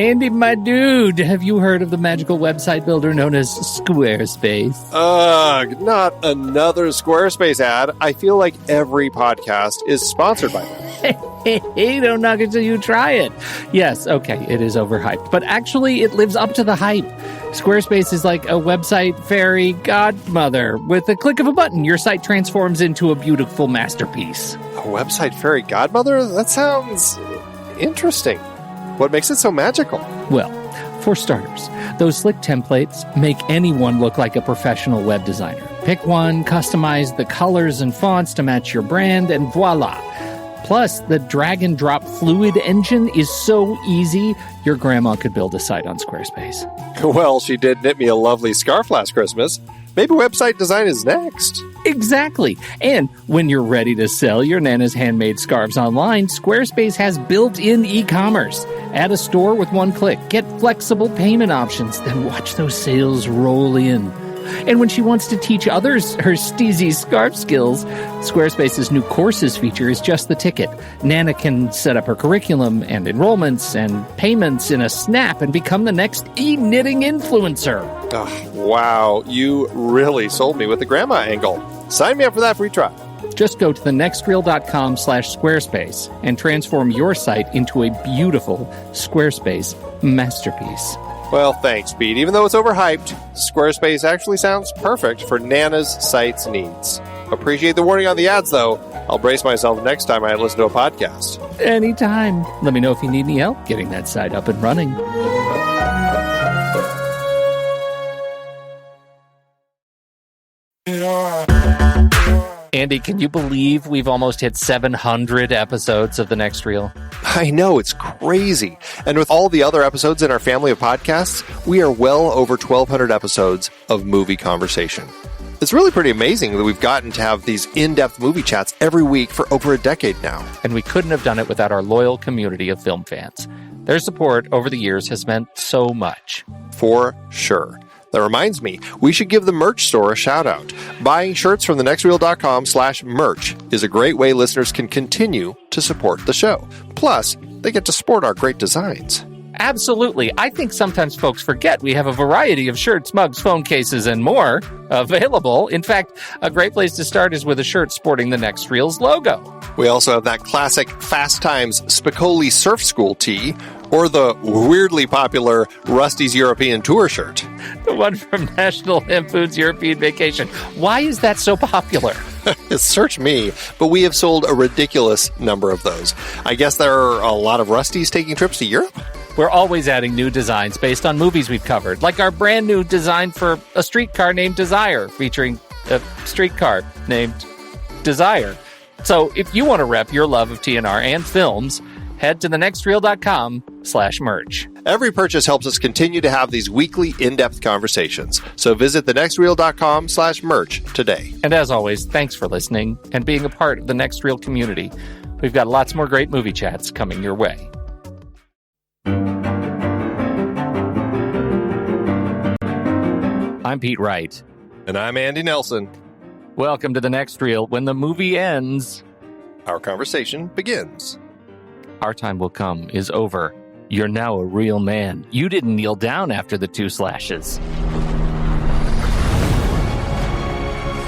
Andy, my dude, have you heard of the magical website builder known as Squarespace? Ugh, not another Squarespace ad. I feel like every podcast is sponsored by them. Hey, don't knock it till you try it. Yes, okay, it is overhyped, but actually it lives up to the hype. Squarespace is like a website fairy godmother. With a click of a button, your site transforms into a beautiful masterpiece. A website fairy godmother? That sounds interesting. What makes it so magical? Well, for starters, those slick templates make anyone look like a professional web designer. Pick one, customize the colors and fonts to match your brand, and voila. Plus, the drag-and-drop fluid engine is so easy, your grandma could build a site on Squarespace. Well, she did knit me a lovely scarf last Christmas. Maybe website design is next. Exactly. And when you're ready to sell your Nana's handmade scarves online, Squarespace has built-in e-commerce. Add a store with one click. Get flexible payment options. Then watch those sales roll in. And when she wants to teach others her steezy scarf skills, Squarespace's new courses feature is just the ticket. Nana can set up her curriculum and enrollments and payments in a snap and become the next e-knitting influencer. Oh, wow, you really sold me with the grandma angle. Sign me up for that free trial. Just go to thenextreel.com/Squarespace and transform your site into a beautiful Squarespace masterpiece. Well, thanks, Pete. Even though it's overhyped, Squarespace actually sounds perfect for Nana's site's needs. Appreciate the warning on the ads, though. I'll brace myself next time I listen to a podcast. Anytime. Let me know if you need any help getting that site up and running. Andy, can you believe we've almost hit 700 episodes of The Next Reel? I know, it's crazy. And with all the other episodes in our family of podcasts, we are well over 1,200 episodes of movie conversation. It's really pretty amazing that we've gotten to have these in-depth movie chats every week for over a decade now. And we couldn't have done it without our loyal community of film fans. Their support over the years has meant so much. For sure. That reminds me, we should give the merch store a shout out. Buying shirts from thenextreel.com/merch is a great way listeners can continue to support the show. Plus, they get to sport our great designs. Absolutely. I think sometimes folks forget we have a variety of shirts, mugs, phone cases, and more available. In fact, a great place to start is with a shirt sporting the Next Reel's logo. We also have that classic Fast Times Spicoli Surf School tee, or the weirdly popular Rusty's European Tour shirt. The one from National Lampoon's European Vacation. Why is that so popular? Search me, but we have sold a ridiculous number of those. I guess there are a lot of Rustys taking trips to Europe? We're always adding new designs based on movies we've covered, like our brand new design for a streetcar named Desire, featuring a streetcar named Desire. So if you want to rep your love of TNR and films, head to thenextreel.com/merch. Every purchase helps us continue to have these weekly in-depth conversations. So visit thenextreel.com/merch today. And as always, thanks for listening and being a part of the Next Reel community. We've got lots more great movie chats coming your way. I'm Pete Wright. And I'm Andy Nelson. Welcome to The Next Reel. When the movie ends, our conversation begins. Our time will come is over. You're now a real man. You didn't kneel down after the 2 slashes.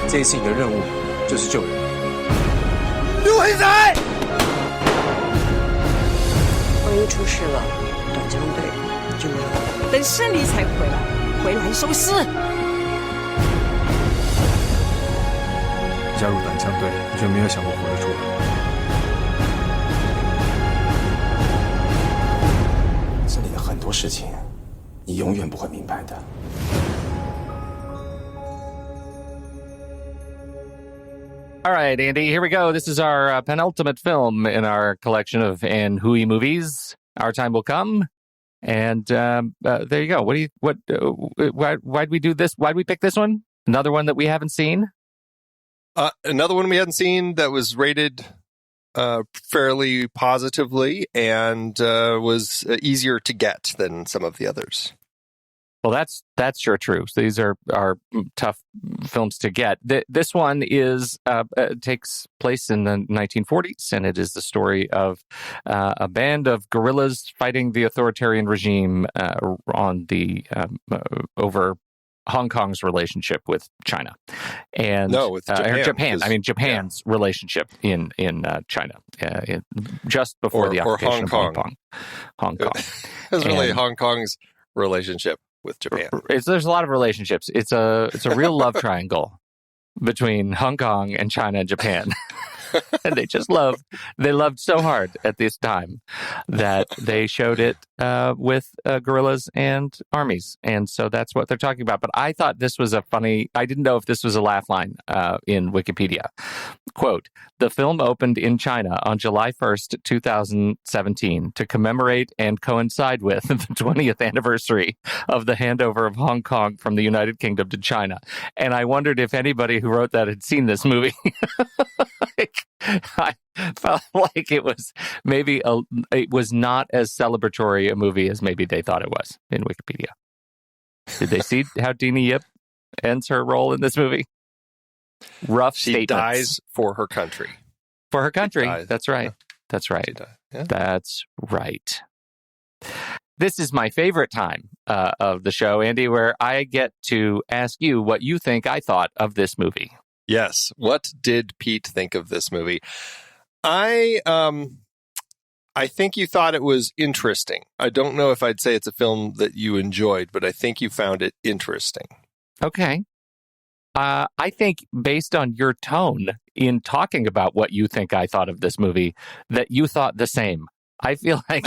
这一次你的任务就是救人。陆黑仔，万一出事了，短枪队就没有了。等胜利才回来，回来收尸。加入短枪队，你就没有想过活得出来？这里的很多事情，你永远不会明白的。All right, Andy, here we go. This is our penultimate film in our collection of Ann Hui movies. Our Time Will Come. And there you go. Why'd we do this? Why'd we pick this one? Another one that we haven't seen? Another one we hadn't seen that was rated fairly positively and was easier to get than some of the others. Well, that's sure true. So these are tough films to get. This one takes place in the 1940s, and it is the story of a band of guerrillas fighting the authoritarian regime on the over Hong Kong's relationship with China, and with Japan. I mean Japan's relationship in China, just before the occupation of Hong Kong. It was really Hong Kong's relationship with Japan. There's a lot of relationships. It's a real love triangle between Hong Kong and China and Japan. And they loved so hard at this time that they showed it with guerrillas and armies. And so that's what they're talking about. But I thought this was I didn't know if this was a laugh line in Wikipedia. Quote, the film opened in China on July 1st, 2017 to commemorate and coincide with the 20th anniversary of the handover of Hong Kong from the United Kingdom to China. And I wondered if anybody who wrote that had seen this movie. I felt like it was not as celebratory a movie as maybe they thought it was in Wikipedia. Did they see how Deannie Ip ends her role in this movie? Rough statements. She dies for her country. For her country. That's right. Yeah. That's right. Yeah. That's right. This is my favorite time of the show, Andy, where I get to ask you what you think I thought of this movie. Yes. What did Pete think of this movie? I think you thought it was interesting. I don't know if I'd say it's a film that you enjoyed, but I think you found it interesting. Okay. I think based on your tone in talking about what you think I thought of this movie, that you thought the same. I feel like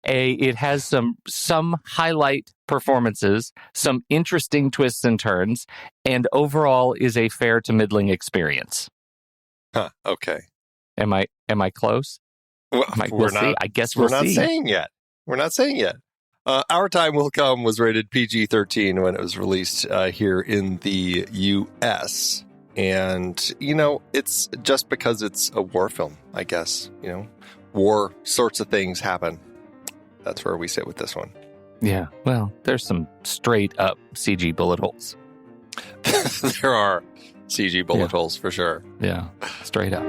it has some highlight performances, some interesting twists and turns, and overall is a fair to middling experience. Huh, okay. Am I close? Well, we'll see. I guess we're not saying yet. We're not saying yet. Our Time Will Come was rated PG-13 when it was released here in the U.S., and, it's just because it's a war film, I guess. War sorts of things happen. That's where we sit with this one. Yeah, well, there's some straight up CG bullet holes. There are CG bullet holes for sure. Yeah, straight up.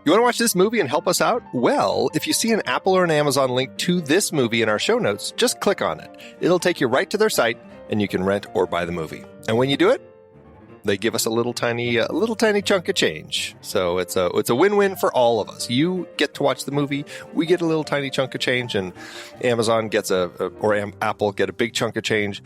You want to watch this movie and help us out? Well, if you see an Apple or an Amazon link to this movie in our show notes, just click on it. It'll take you right to their site, and you can rent or buy the movie. And when you do it, they give us a little tiny chunk of change. So it's a win-win for all of us. You get to watch the movie, we get a little tiny chunk of change, and Amazon gets Apple get a big chunk of change.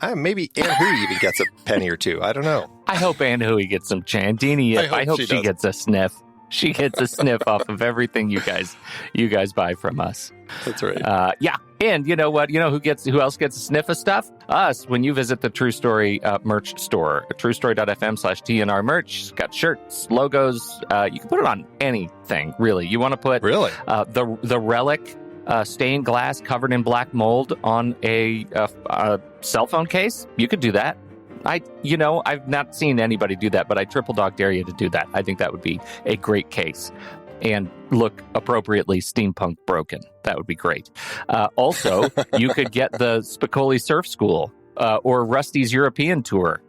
Maybe Ann Hui even gets a penny or two. I don't know. I hope Ann Hui gets some change. Deannie Ip, I hope she gets a sniff. She gets a sniff off of everything you guys buy from us. That's right. Yeah. And you know what? You know who else gets a sniff of stuff? Us, when you visit the True Story merch store, truestory.fm/TNR merch. It's got shirts, logos. You can put it on anything, really. You want to put the relic stained glass covered in black mold on a cell phone case? You could do that. I've not seen anybody do that, but I triple dog dare you to do that. I think that would be a great case and look appropriately steampunk broken. That would be great. Also, you could get the Spicoli Surf School or Rusty's European Tour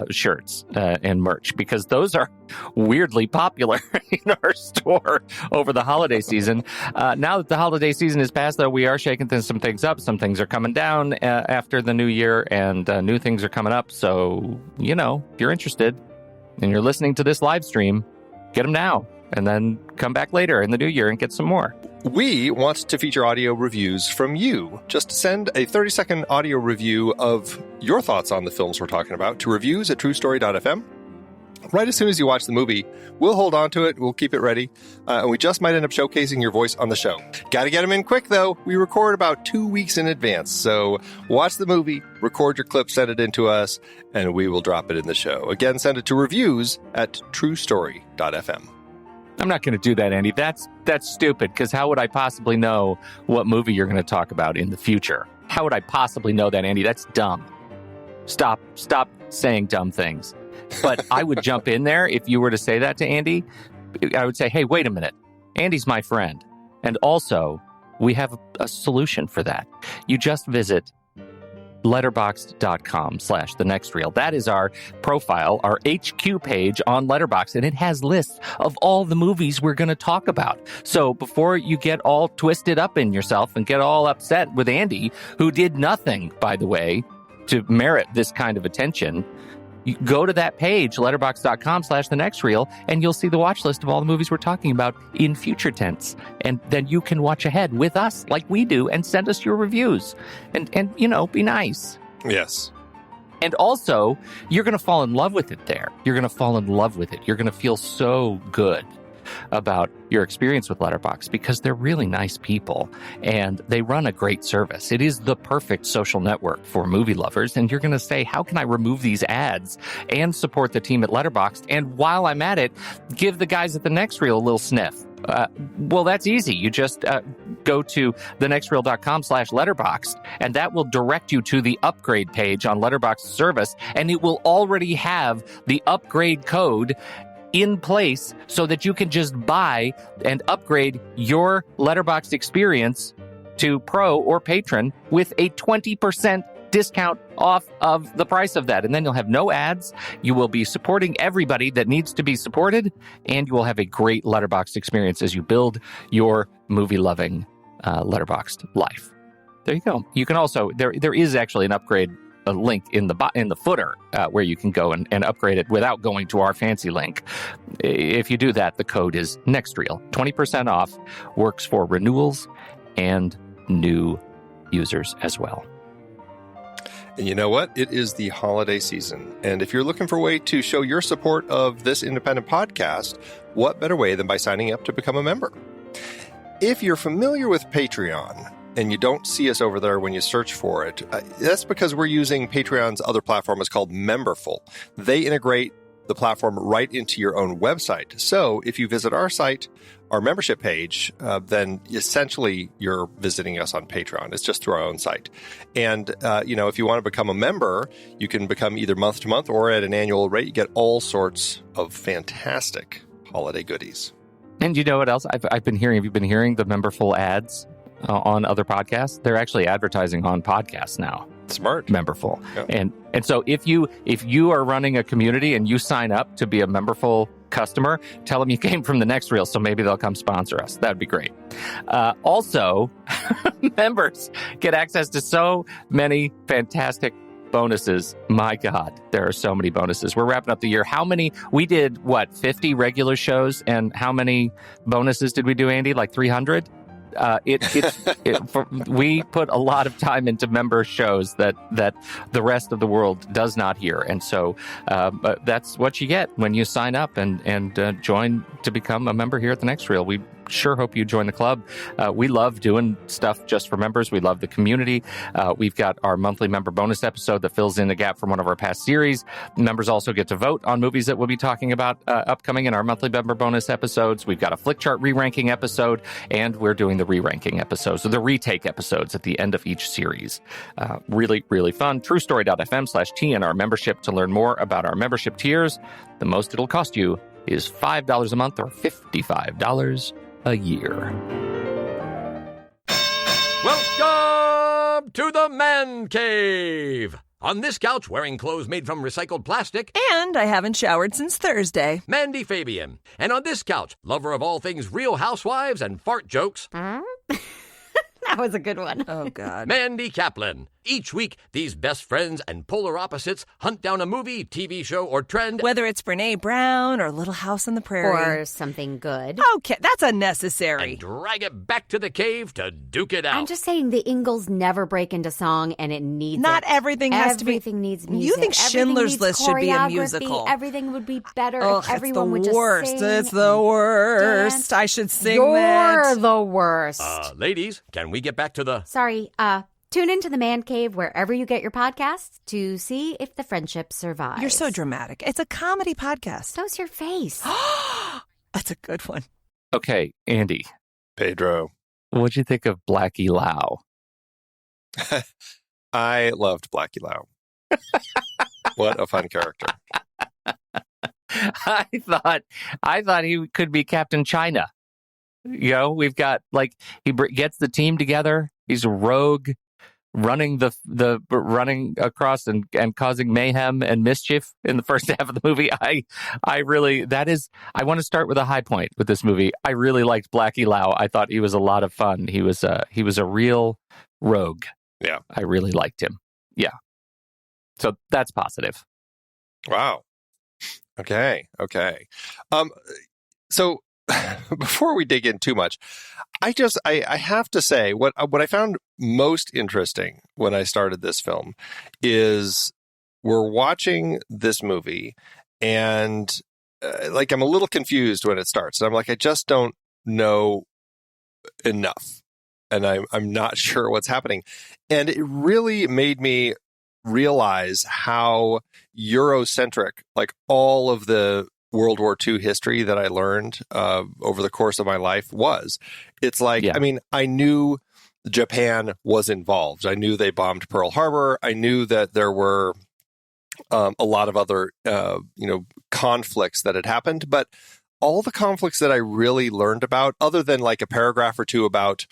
shirts and merch, because those are weirdly popular in our store over the holiday season. Now that the holiday season is past, though, we are shaking some things up. Some things are coming down after the new year, and new things are coming up. So, if you're interested and you're listening to this live stream, get them now and then come back later in the new year and get some more. We want to feature audio reviews from you. Just send a 30-second audio review of your thoughts on the films we're talking about to reviews@truestory.fm. Right as soon as you watch the movie, we'll hold on to it. We'll keep it ready. And we just might end up showcasing your voice on the show. Got to get them in quick, though. We record about 2 weeks in advance. So watch the movie, record your clip, send it in to us, and we will drop it in the show. Again, send it to reviews@truestory.fm. I'm not going to do that, Andy. That's stupid, because how would I possibly know what movie you're going to talk about in the future? How would I possibly know that, Andy? That's dumb. Stop saying dumb things. But I would jump in there if you were to say that to Andy. I would say, hey, wait a minute. Andy's my friend. And also, we have a solution for that. You just visit letterboxd.com/thenextreel. That is our profile, our HQ page on Letterboxd, and it has lists of all the movies we're going to talk about. So before you get all twisted up in yourself and get all upset with Andy, who did nothing, by the way, to merit this kind of attention, you go to that page, letterboxd.com/thenextreel, and you'll see the watch list of all the movies we're talking about in future tense. And then you can watch ahead with us like we do and send us your reviews. And be nice. Yes. And also, you're going to fall in love with it there. You're going to fall in love with it. You're going to feel so good about your experience with Letterboxd because they're really nice people and they run a great service. It is the perfect social network for movie lovers. And you're going to say, how can I remove these ads and support the team at Letterboxd? And while I'm at it, give the guys at The Next Reel a little sniff. Well, that's easy. You just go to thenextreel.com/letterboxd, and that will direct you to the upgrade page on Letterboxd service, and it will already have the upgrade code in place so that you can just buy and upgrade your Letterboxd experience to Pro or Patron with a 20% discount off of the price of that. And then you'll have no ads. You will be supporting everybody that needs to be supported, and you will have a great Letterboxd experience as you build your movie-loving Letterboxd life. There you go. You can also, there is actually an upgrade a link in the footer where you can go and upgrade it without going to our fancy link. If you do that, the code is NEXTREEL. 20% off, works for renewals and new users as well. And you know what? It is the holiday season. And if you're looking for a way to show your support of this independent podcast, what better way than by signing up to become a member? If you're familiar with Patreon, and you don't see us over there when you search for it, that's because we're using Patreon's other platform. It's called Memberful. They integrate the platform right into your own website. So if you visit our site, our membership page, then essentially you're visiting us on Patreon. It's just through our own site. And, if you want to become a member, you can become either month to month or at an annual rate. You get all sorts of fantastic holiday goodies. And you know what else I've been hearing? Have you been hearing the Memberful ads on other podcasts? They're actually advertising on podcasts now. Smart. Memberful. Yeah. And so if you are running a community and you sign up to be a Memberful customer, tell them you came from The Next Reel, so maybe they'll come sponsor us. That'd be great. Also, members get access to so many fantastic bonuses. My God, there are so many bonuses. We're wrapping up the year. We did 50 regular shows, and how many bonuses did we do, Andy? Like 300? We put a lot of time into member shows that the rest of the world does not hear, and so that's what you get when you sign up and join to become a member here at The Next Reel. We sure hope you join the club. We love doing stuff just for members. We love the community. We've got our monthly member bonus episode that fills in a gap from one of our past series. Members also get to vote on movies that we'll be talking about upcoming in our monthly member bonus episodes. We've got a flick chart re-ranking episode, and we're doing the re-ranking episodes, so the retake episodes at the end of each series. Really, really fun. TrueStory.fm/TNR membership to learn more about our membership tiers. The most it'll cost you is $5 a month or $55 a year. Welcome to the Man Cave. On this couch, wearing clothes made from recycled plastic. And I haven't showered since Thursday. Mandy Fabian. And on this couch, lover of all things Real Housewives and fart jokes. That was a good one. Oh, God. Mandy Kaplan. Each week, these best friends and polar opposites hunt down a movie, TV show, or trend. Whether it's Brene Brown or Little House on the Prairie. Or something good. Okay, that's unnecessary. And drag it back to the cave to duke it out. I'm just saying the Ingalls never break into song, and it needs Not it. everything has to be. Everything needs music. You think Schindler's List should be a choreography. musical. Everything would be better Oh, if everyone would it's the just worst. sing. It's the worst. dance. I should sing You're that. the worst. Ladies, can we get back to the... Sorry, tune into the Man Cave wherever you get your podcasts to see if the friendship survives. You're so dramatic. It's a comedy podcast. So's your face. That's a good one. Okay, Andy, Pedro. what'd you think of Blackie Lau? I loved Blackie Lau. What a fun character. I thought he could be Captain China. You know, we've got gets the team together. He's a rogue, running running across and causing mayhem and mischief in the first half of the movie. I want to start with a high point with this movie. I really liked Blackie Lau. I thought he was a lot of fun. He was a real rogue. Yeah, I really liked him. Yeah, so that's positive. Wow. Okay. So before we dig in too much, I have to say what I found most interesting when I started this film is we're watching this movie and I'm a little confused when it starts. And I'm like, I just don't know enough. And I'm not sure what's happening. And it really made me realize how Eurocentric, all of the World War II history that I learned over the course of my life was. It's I mean, I knew Japan was involved. I knew they bombed Pearl Harbor. I knew that there were a lot of other, conflicts that had happened. But all the conflicts that I really learned about, other than a paragraph or two about,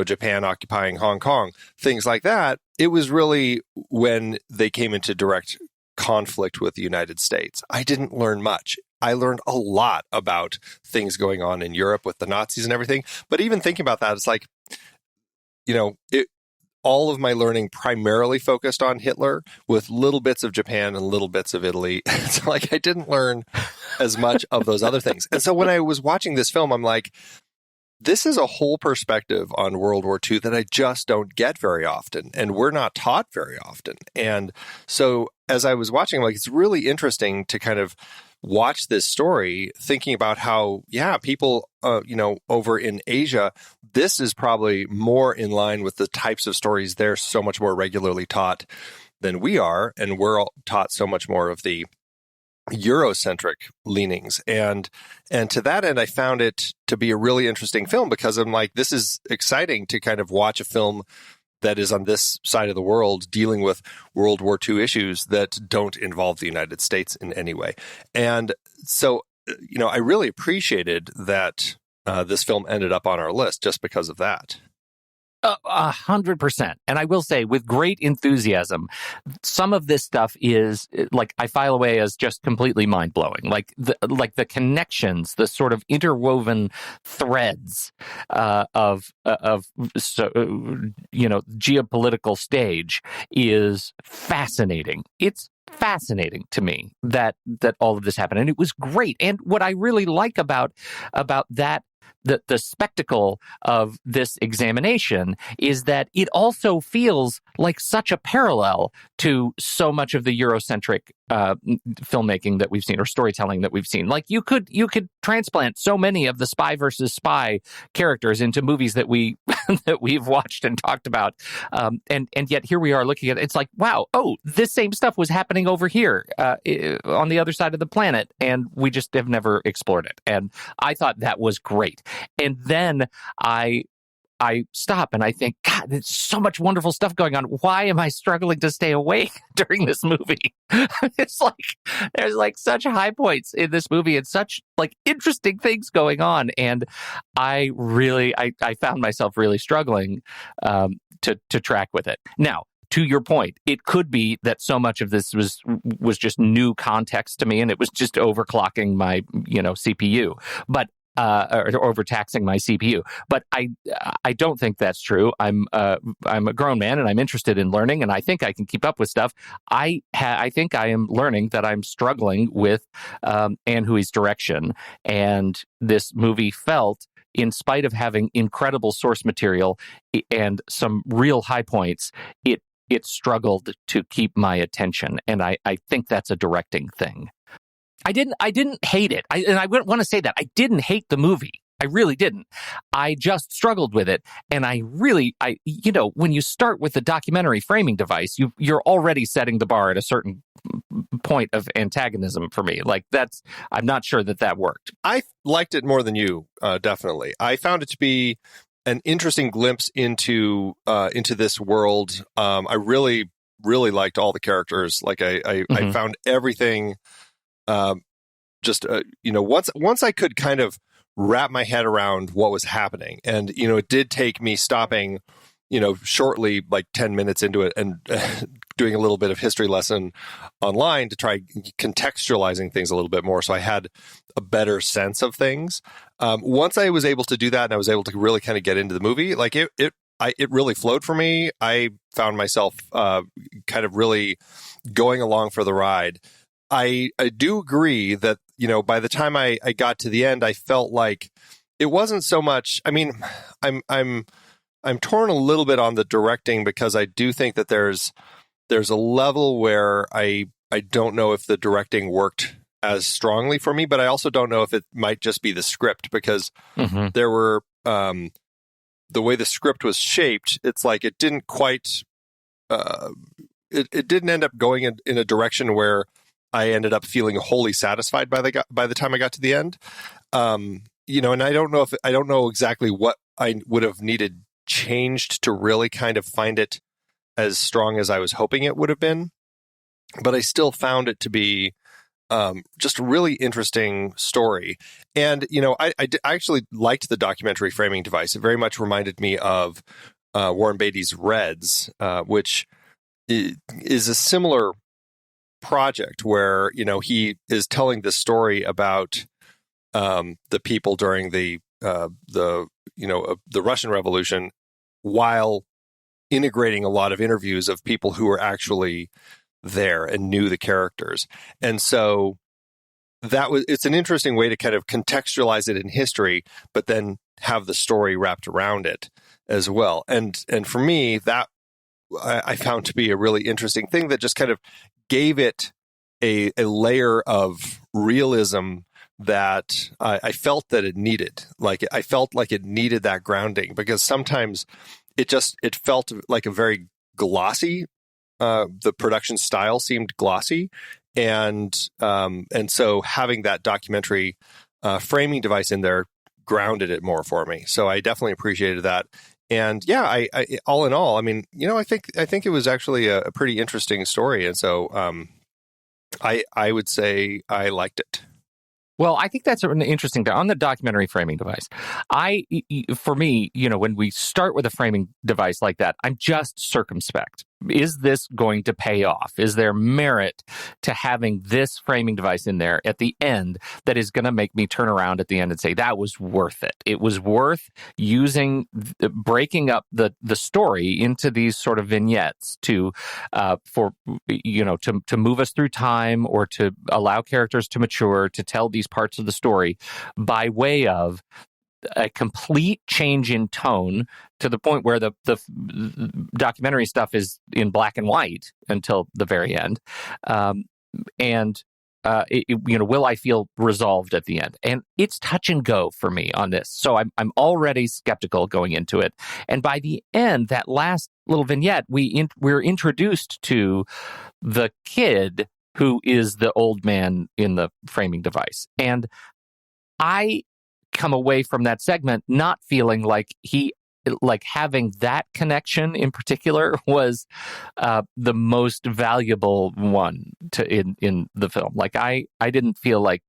Japan occupying Hong Kong, things like that, it was really when they came into direct conflict with the United States. I didn't learn much. I learned a lot about things going on in Europe with the Nazis and everything. But even thinking about that, it's all of my learning primarily focused on Hitler with little bits of Japan and little bits of Italy. It's I didn't learn as much of those other things. And so when I was watching this film, I'm like, this is a whole perspective on World War II that I just don't get very often. And we're not taught very often. And so as I was watching, it's really interesting to kind of watch this story, thinking about how, people, over in Asia, this is probably more in line with the types of stories they're so much more regularly taught than we are. And we're all taught so much more of the Eurocentric leanings. And to that end, I found it to be a really interesting film because I'm like, this is exciting to kind of watch a film that is on this side of the world dealing with World War II issues that don't involve the United States in any way. And so, I really appreciated that this film ended up on our list just because of that. 100%. And I will say with great enthusiasm, some of this stuff is I file away as just completely mind blowing. The connections, the sort of interwoven threads of geopolitical stage is fascinating. It's fascinating to me that all of this happened, and it was great. And what I really like about that, the spectacle of this examination is that it also feels like such a parallel to so much of the Eurocentric filmmaking that we've seen, or storytelling that we've seen. You could transplant so many of the spy versus spy characters into movies that we've watched and talked about, and yet here we are looking at it. It's wow, this same stuff was happening over here on the other side of the planet, and we just have never explored it. And I thought that was great. And then I stop and I think, God, there's so much wonderful stuff going on. Why am I struggling to stay awake during this movie? It's there's such high points in this movie and such interesting things going on. And I found myself really struggling to track with it. Now, to your point, it could be that so much of this was just new context to me, and it was just overclocking my CPU. But or overtaxing my CPU. But I don't think that's true. I'm a grown man and I'm interested in learning, and I think I can keep up with stuff. I think I am learning that I'm struggling with Ann Hui's direction, and this movie felt, in spite of having incredible source material and some real high points, it struggled to keep my attention, and I think that's a directing thing. I didn't hate it. And I wouldn't want to say that. I didn't hate the movie. I really didn't. I just struggled with it. And when you start with the documentary framing device, you're already setting the bar at a certain point of antagonism for me. I'm not sure that worked. I liked it more than you, definitely. I found it to be an interesting glimpse into this world. I really, really liked all the characters. I found everything. Once I could kind of wrap my head around what was happening. And, it did take me stopping, shortly, like 10 minutes into it and doing a little bit of history lesson online to try contextualizing things a little bit more. So I had a better sense of things. Once I was able to do that and I was able to really kind of get into the movie, like it really flowed for me. I found myself kind of really going along for the ride. I do agree that, by the time I got to the end, I felt like it wasn't so much. I mean, I'm torn a little bit on the directing because I do think that there's a level where I don't know if the directing worked as strongly for me, but I also don't know if it might just be the script because there were the way the script was shaped. It's like it didn't quite it didn't end up going in a direction where I ended up feeling wholly satisfied by the time I got to the end. And I don't know exactly what I would have needed changed to really kind of find it as strong as I was hoping it would have been. But I still found it to be just a really interesting story. And, I actually liked the documentary framing device. It very much reminded me of Warren Beatty's Reds, which is a similar project where, he is telling the story about the people during the Russian Revolution while integrating a lot of interviews of people who were actually there and knew the characters. And so it's an interesting way to kind of contextualize it in history, but then have the story wrapped around it as well. And for me, that I found to be a really interesting thing that just kind of gave it a layer of realism that I felt that it needed. Like I felt like it needed that grounding because sometimes it felt like a very glossy. The production style seemed glossy, and so having that documentary framing device in there grounded it more for me. So I definitely appreciated that. And yeah, I all in all, I mean, I think it was actually a pretty interesting story, and so I would say I liked it. Well, I think that's an interesting thing. On the documentary framing device, for me, when we start with a framing device like that, I'm just circumspect. Is this going to pay off? Is there merit to having this framing device in there at the end that is going to make me turn around at the end and say, that was worth it? It was worth breaking up the story into these sort of vignettes to move us through time or to allow characters to mature, to tell these parts of the story by way of a complete change in tone to the point where the documentary stuff is in black and white until the very end. Will I feel resolved at the end? And it's touch and go for me on this. So I'm already skeptical going into it. And by the end, that last little vignette, we're introduced to the kid who is the old man in the framing device. And I come away from that segment not feeling like having that connection in particular was the most valuable one in the film. Like I didn't feel like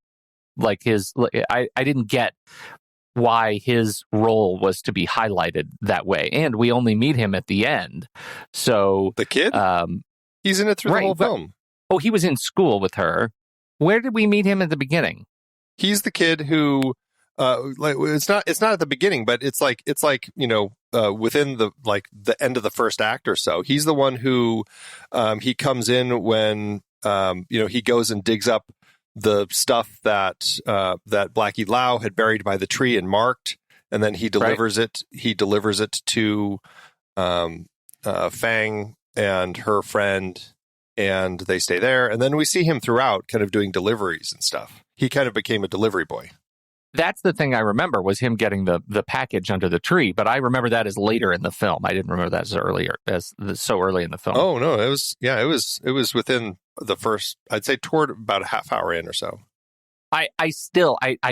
I didn't get why his role was to be highlighted that way, and we only meet him at the end. So the kid, he's in it through the whole film. He was in school with her. Where did we meet him at the beginning? He's the kid who. It's not at the beginning, but it's like within the end of the first act or so. He's the one who he comes in when he goes and digs up the stuff that Blackie Lau had buried by the tree and marked, and then he delivers it. He delivers it to Fang and her friend, and they stay there. And then we see him throughout, kind of doing deliveries and stuff. He kind of became a delivery boy. That's the thing I remember was him getting the package under the tree, but I remember that as later in the film. I didn't remember that so early in the film. Oh no, it was within the first, I'd say toward about a half hour in or so. I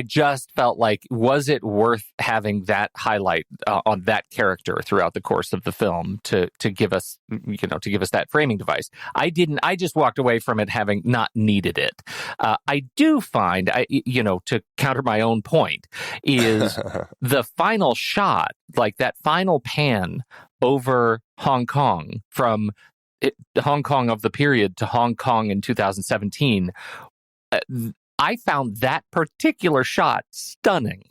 just felt like, was it worth having that highlight on that character throughout the course of the film to give us, to give us that framing device? I didn't. I just walked away from it having not needed it. I do find, to counter my own point, is the final shot, like that final pan over Hong Kong from Hong Kong of the period to Hong Kong in 2017. I found that particular shot stunning,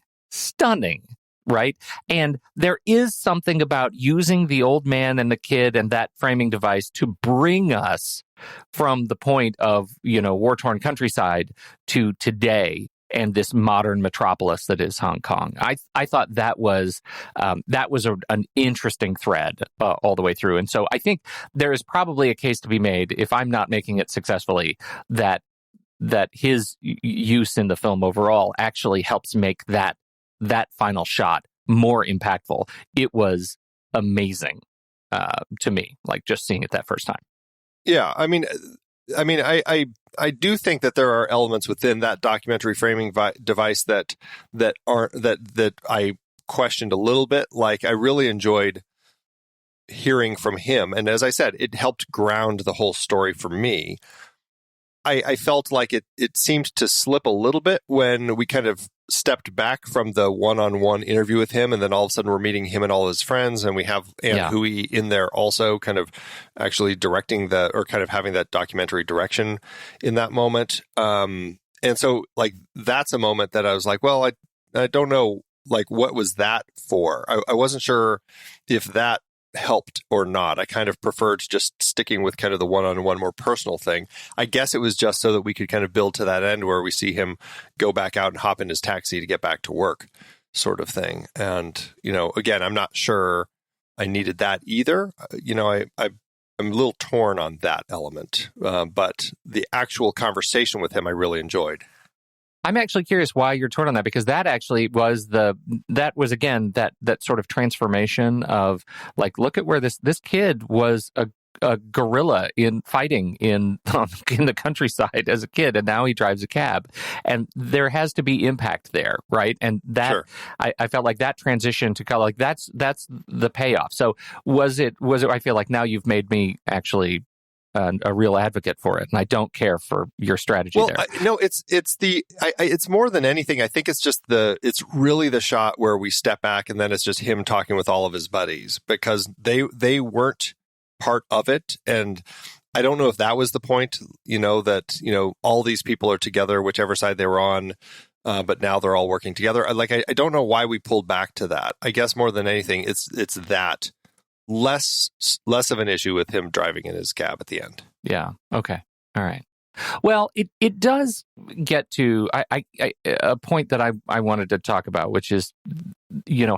right? And there is something about using the old man and the kid and that framing device to bring us from the point of, war-torn countryside to today and this modern metropolis that is Hong Kong. I thought that was an interesting thread all the way through. And so I think there is probably a case to be made, if I'm not making it successfully, that his use in the film overall actually helps make that final shot more impactful. It was amazing to me, like just seeing it that first time. Yeah, I mean, I do think that there are elements within that documentary framing device that I questioned a little bit. Like, I really enjoyed hearing from him, and as I said, it helped ground the whole story for me. I felt like it seemed to slip a little bit when we kind of stepped back from the one-on-one interview with him, and then all of a sudden we're meeting him and all his friends, and we have Ann Hui in there also kind of actually directing or kind of having that documentary direction in that moment. And so, like, that's a moment that I was like, well, I don't know, like, what was that for? I wasn't sure if that helped or not. I kind of preferred just sticking with kind of the one-on-one, more personal thing. I guess it was just so that we could kind of build to that end where we see him go back out and hop in his taxi to get back to work, sort of thing. And, again, I'm not sure I needed that either. I'm a little torn on that element, but the actual conversation with him I really enjoyed. I'm actually curious why you're torn on that, because that actually was again that sort of transformation of, like, look at where this kid was a guerrilla in fighting in the countryside as a kid, and now he drives a cab, and there has to be impact there, right? And that sure. I felt like that transition to color, like that's the payoff. So was it? I feel like now you've made me actually a real advocate for it, and I don't care for your strategy there. No, it's more than anything. I think it's really the shot where we step back, and then it's just him talking with all of his buddies, because they weren't part of it, and I don't know if that was the point. That all these people are together, whichever side they were on, but now they're all working together. I don't know why we pulled back to that. I guess more than anything, it's that. Less of an issue with him driving in his cab at the end. Yeah. Okay. All right. Well, it does get to a point that I wanted to talk about, which is,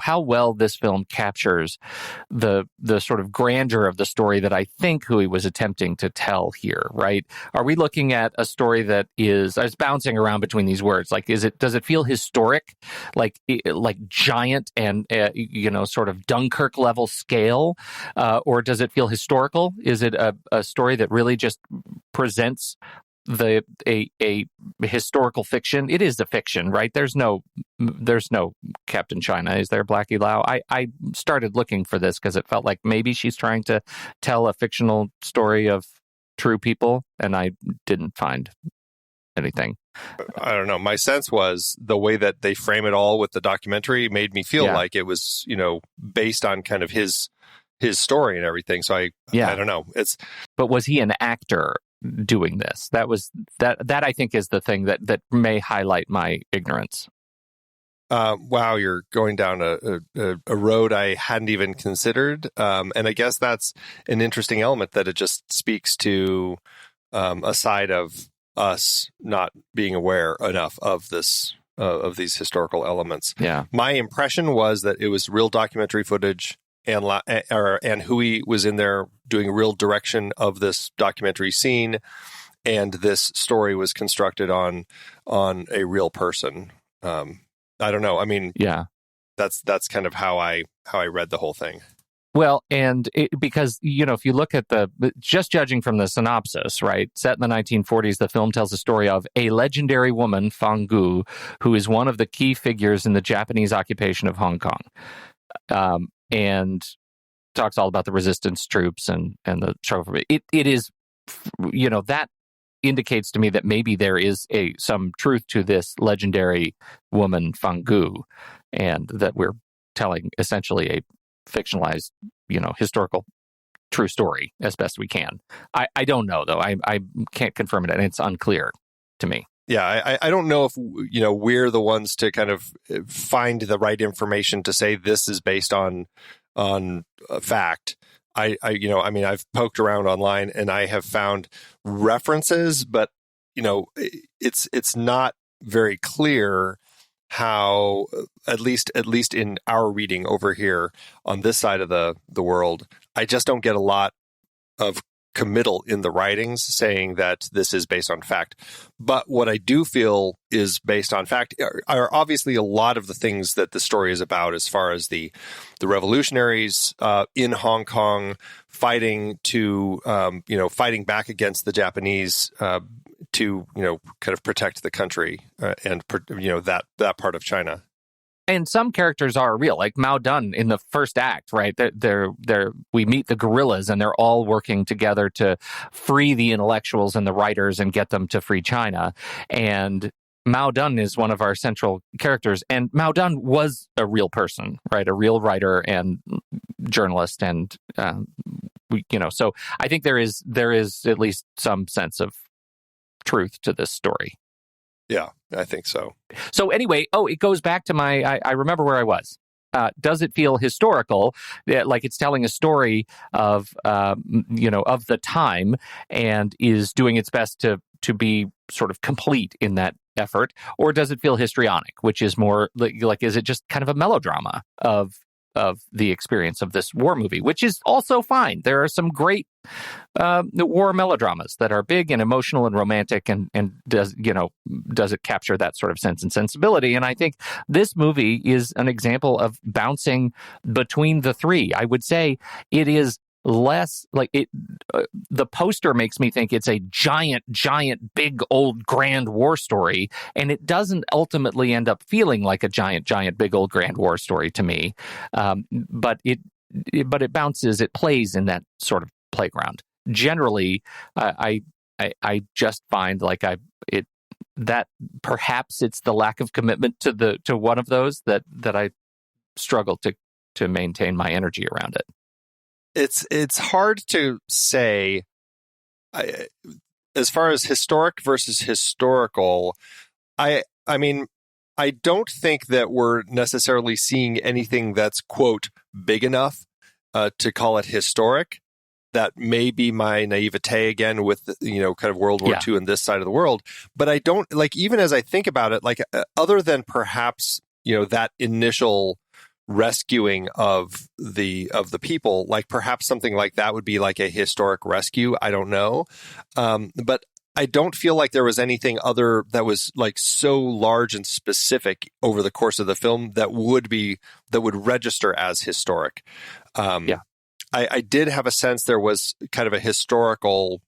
how well this film captures the sort of grandeur of the story that I think Hui was attempting to tell here, right? Are we looking at a story that is, I was bouncing around between these words, like, does it feel historic, like giant and, sort of Dunkirk level scale, or does it feel historical? Is it a story that really just presents a historical fiction? It is a fiction, right? There's no Captain China. Is there, Blackie Lau? I started looking for this because it felt like maybe she's trying to tell a fictional story of true people, and I didn't find anything. I don't know. My sense was the way that they frame it all with the documentary made me feel like it was, based on kind of his story and everything. So I don't know. But was he an actor doing this? That I think is the thing that may highlight my ignorance. Wow, you're going down a road I hadn't even considered, and I guess that's an interesting element, that it just speaks to a side of us not being aware enough of this of these historical elements. Yeah, my impression was that it was real documentary footage. And Hui was in there doing real direction of this documentary scene, and this story was constructed on a real person. I don't know. I mean, yeah, that's kind of how I read the whole thing. Well, and because, if you look at just judging from the synopsis, right, set in the 1940s, the film tells the story of a legendary woman, Fang Gu, who is one of the key figures in the Japanese occupation of Hong Kong. And talks all about the resistance troops and the struggle. It is, that indicates to me that maybe there is some truth to this legendary woman, Fang Gu, and that we're telling essentially a fictionalized, historical true story as best we can. I don't know, though. I can't confirm it, and it's unclear to me. Yeah, I don't know if, we're the ones to kind of find the right information to say this is based on fact. I've poked around online and I have found references, but, it's not very clear how, at least in our reading over here on this side of the world, I just don't get a lot of committal in the writings saying that this is based on fact. But what I do feel is based on fact are obviously a lot of the things that the story is about, as far as the revolutionaries in Hong Kong fighting fighting back against the Japanese to kind of protect the country and that part of China. And some characters are real, like Mao Dun in the first act, right? We meet the guerrillas, and they're all working together to free the intellectuals and the writers and get them to free China. And Mao Dun is one of our central characters. And Mao Dun was a real person, right? A real writer and journalist. And, so I think there is at least some sense of truth to this story. Yeah, I think so. So anyway, it goes back to I remember where I was. Does it feel historical, like it's telling a story of the time, and is doing its best to be sort of complete in that effort? Or does it feel histrionic, which is more like is it just kind of a melodrama of the experience of this war movie, which is also fine. There are some great war melodramas that are big and emotional and romantic, and does it capture that sort of sense and sensibility? And I think this movie is an example of bouncing between the three. I would say it is less like it. The poster makes me think it's a giant, big, old, grand war story, and it doesn't ultimately end up feeling like a giant, big, old, grand war story to me. But it bounces, it plays in that sort of playground. Generally, I just find that perhaps it's the lack of commitment to one of those that I struggle to maintain my energy around it. It's hard to say as far as historic versus historical. I mean, I don't think that we're necessarily seeing anything that's, quote, big enough to call it historic. That may be my naivete again with, kind of World War II and this side of the world. But I don't, even as I think about it, other than perhaps, that initial rescuing of the people, perhaps something like that would be like a historic rescue. I don't know. But I don't feel like there was anything other that was so large and specific over the course of the film that would register as historic. I did have a sense there was kind of a historical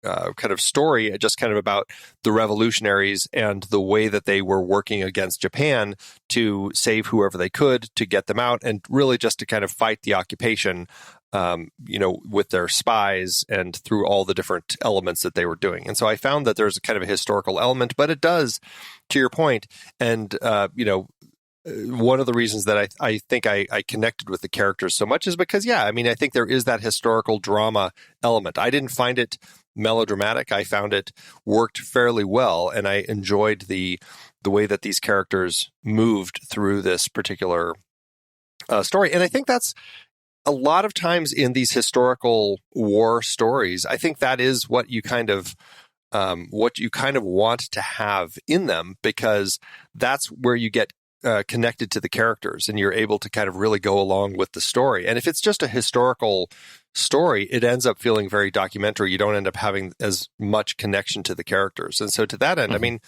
kind of story, just kind of about the revolutionaries and the way that they were working against Japan to save whoever they could, to get them out, and really just to kind of fight the occupation, with their spies and through all the different elements that they were doing. And so I found that there's kind of a historical element, but it does, to your point, and, one of the reasons that I think I connected with the characters so much is because, I think there is that historical drama element. I didn't find it melodramatic. I found it worked fairly well, and I enjoyed the way that these characters moved through this particular story. And I think that's a lot of times in these historical war stories, I think that is what you kind of want to have in them, because that's where you get connected to the characters and you're able to kind of really go along with the story. And if it's just a historical story, it ends up feeling very documentary. You don't end up having as much connection to the characters. And so to that end, I mean,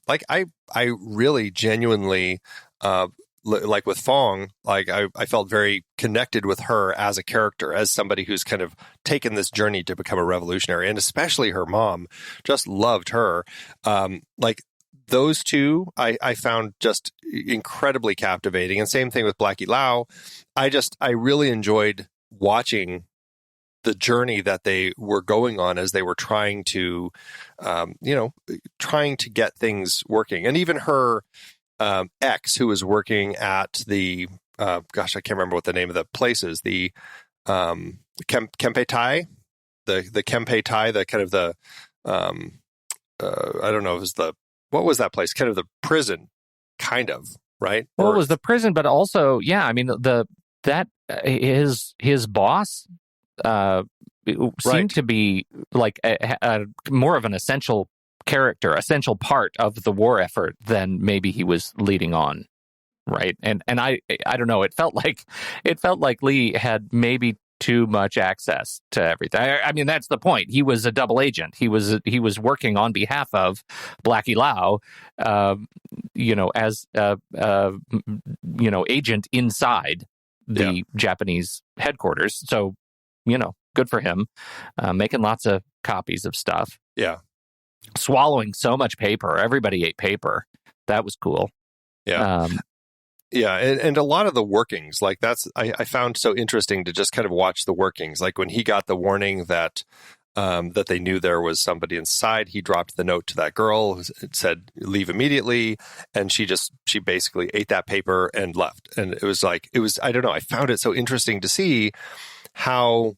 I really genuinely like with Fong, like I felt very connected with her as a character, as somebody who's kind of taken this journey to become a revolutionary, and especially her mom, just loved her. Like those two, I found just incredibly captivating, and same thing with Blackie Lau. I really enjoyed watching the journey that they were going on as they were trying to, trying to get things working, and even her. Ex, who was working at the I can't remember what the name of the place is, the Kempe Tai, the Kempe Tai, the kind of the I don't know, it was what was that place? Kind of the prison, kind of, right? Well, it was the prison, but also, yeah, I mean, his boss seemed to be like a more of an essential part of the war effort than maybe he was leading on, right? And I don't know. It felt like Lee had maybe too much access to everything. I mean, that's the point. He was a double agent. He was working on behalf of Blackie Lau, as agent inside the Japanese headquarters. So, good for him, making lots of copies of stuff. Yeah. Swallowing so much paper. Everybody ate paper. That was cool. Yeah. And a lot of the workings, like I found so interesting to just kind of watch the workings. Like when he got the warning that they knew there was somebody inside, he dropped the note to that girl. It said, leave immediately. And she basically ate that paper and left. And it was I don't know. I found it so interesting to see how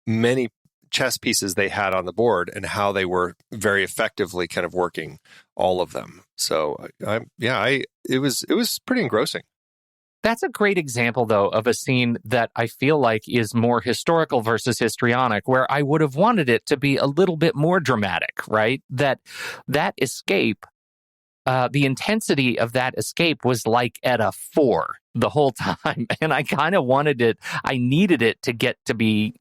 many chess pieces they had on the board and how they were very effectively kind of working all of them. So it was pretty engrossing. That's a great example, though, of a scene that I feel like is more historical versus histrionic, where I would have wanted it to be a little bit more dramatic, right? That escape, the intensity of that escape was like at a 4 the whole time. And I kind of wanted it, I needed it to get to be,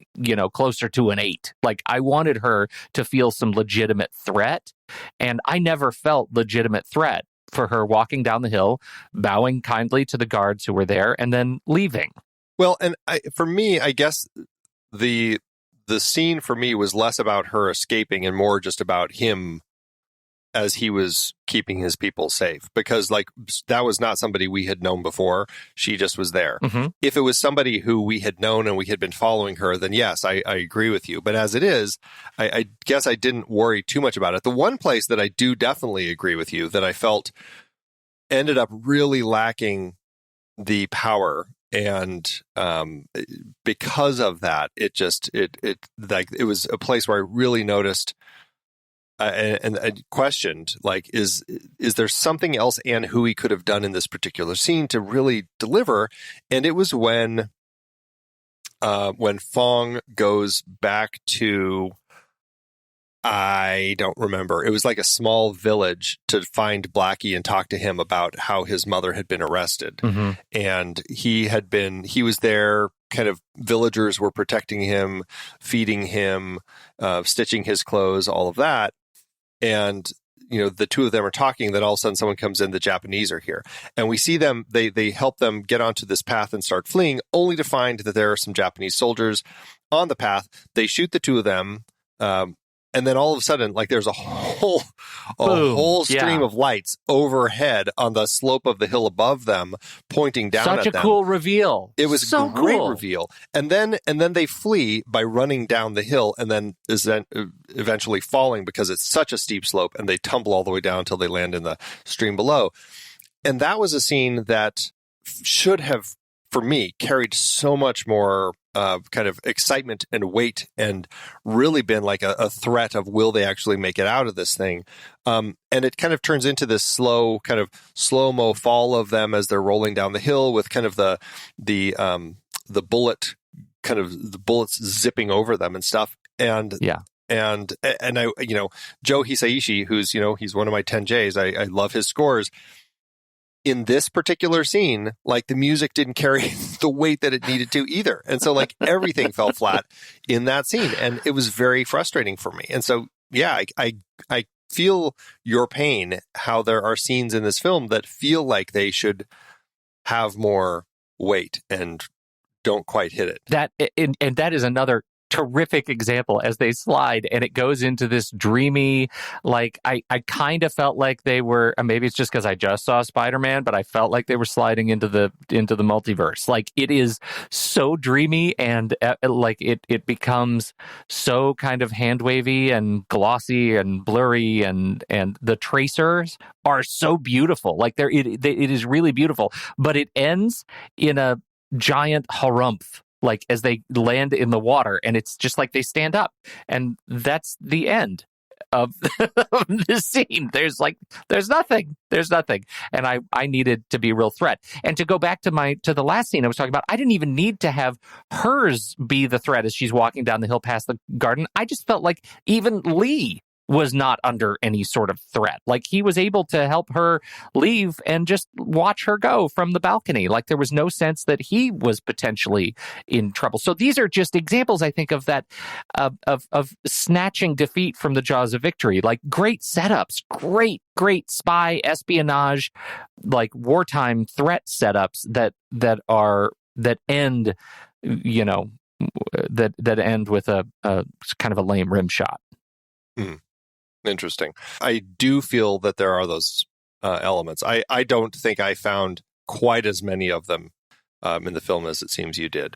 closer to an 8. Like I wanted her to feel some legitimate threat. And I never felt legitimate threat for her walking down the hill, bowing kindly to the guards who were there, and then leaving. Well, and for me, I guess the scene for me was less about her escaping and more just about him as he was keeping his people safe, because that was not somebody we had known before. She just was there. Mm-hmm. If it was somebody who we had known and we had been following her, then yes, I agree with you. But as it is, I guess I didn't worry too much about it. The one place that I do definitely agree with you that I felt ended up really lacking the power, and because of that, it was a place where I really noticed and I questioned, is there something else Ann Hui could have done in this particular scene to really deliver? And it was when Fong goes back to, I don't remember. It was like a small village to find Blackie and talk to him about how his mother had been arrested. Mm-hmm. And he was there, kind of villagers were protecting him, feeding him, stitching his clothes, all of that. And, the two of them are talking, then all of a sudden someone comes in, the Japanese are here. And we see them, they help them get onto this path and start fleeing, only to find that there are some Japanese soldiers on the path. They shoot the two of them. And then all of a sudden, there's a whole stream of lights overhead on the slope of the hill above them, pointing down at them. Such a cool reveal. It was a great reveal. And then they flee by running down the hill, and then eventually falling because it's such a steep slope, and they tumble all the way down until they land in the stream below. And that was a scene that should have, for me, carried so much more kind of excitement and weight, and really been like a threat of, will they actually make it out of this thing? And it kind of turns into this slow-mo fall of them as they're rolling down the hill, with kind of the bullet, kind of the bullets zipping over them and stuff. And And I, Joe Hisaishi, who's, he's one of my 10 Js. I love his scores. In this particular scene, the music didn't carry the weight that it needed to either. And so everything fell flat in that scene, and it was very frustrating for me. And so, yeah, I feel your pain, how there are scenes in this film that feel like they should have more weight and don't quite hit it. And that is another terrific example as they slide, and it goes into this dreamy, like I kind of felt like they were, maybe it's just because I just saw Spider-Man, but I felt like they were sliding into the multiverse. Like, it is so dreamy, and like it becomes so kind of hand wavy and glossy and blurry, and the tracers are so beautiful. Like, it is really beautiful, but it ends in a giant harumph, like as they land in the water, and it's just like they stand up, and that's the end of this scene. There's nothing, and I needed to be a real threat. And to go back to the last scene I was talking about, I didn't even need to have hers be the threat as she's walking down the hill past the garden. I just felt like even Lee was not under any sort of threat. Like, he was able to help her leave and just watch her go from the balcony. Like, there was no sense that he was potentially in trouble. So these are just examples, I think, of that, of snatching defeat from the jaws of victory. Like, great setups, great spy espionage, like wartime threat setups that end, that end with a kind of a lame rim shot. Mm. Interesting. I do feel that there are those elements. I don't think I found quite as many of them in the film as it seems you did.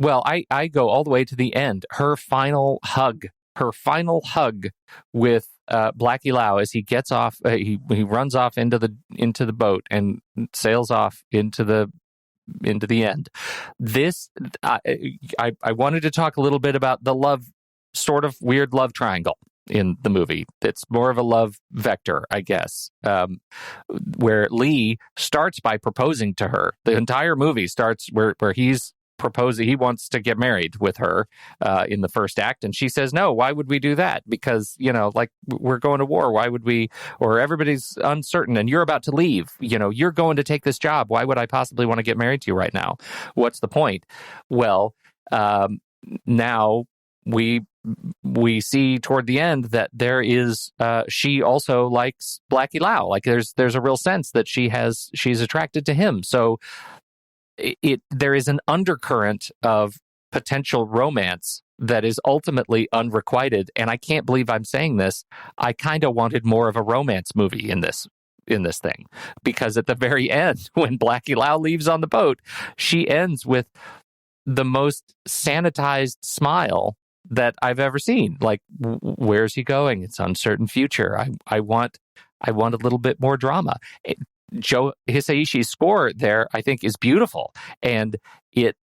Well, I go all the way to the end. Her final hug with Blackie Lau as he gets off. He runs off into the boat and sails off into the end. This I wanted to talk a little bit about the love, sort of weird love triangle in the movie. It's more of a love vector, I guess, where Lee starts by proposing to her. The entire movie starts where he's proposing. He wants to get married with her in the first act, and she says, no, why would we do that? Because, like, we're going to war. Why would we? Or everybody's uncertain, and you're about to leave. You're going to take this job. Why would I possibly want to get married to you right now? What's the point? Well, now we see toward the end that there is she also likes Blackie Lau. Like, there's a real sense that she's attracted to him. So there is an undercurrent of potential romance that is ultimately unrequited. And I can't believe I'm saying this. I kind of wanted more of a romance movie in this thing, because at the very end, when Blackie Lau leaves on the boat, she ends with the most sanitized smile that I've ever seen. Like, where's he going? It's uncertain future. I want a little bit more drama. Joe Hisaishi's score there, I think, is beautiful, and it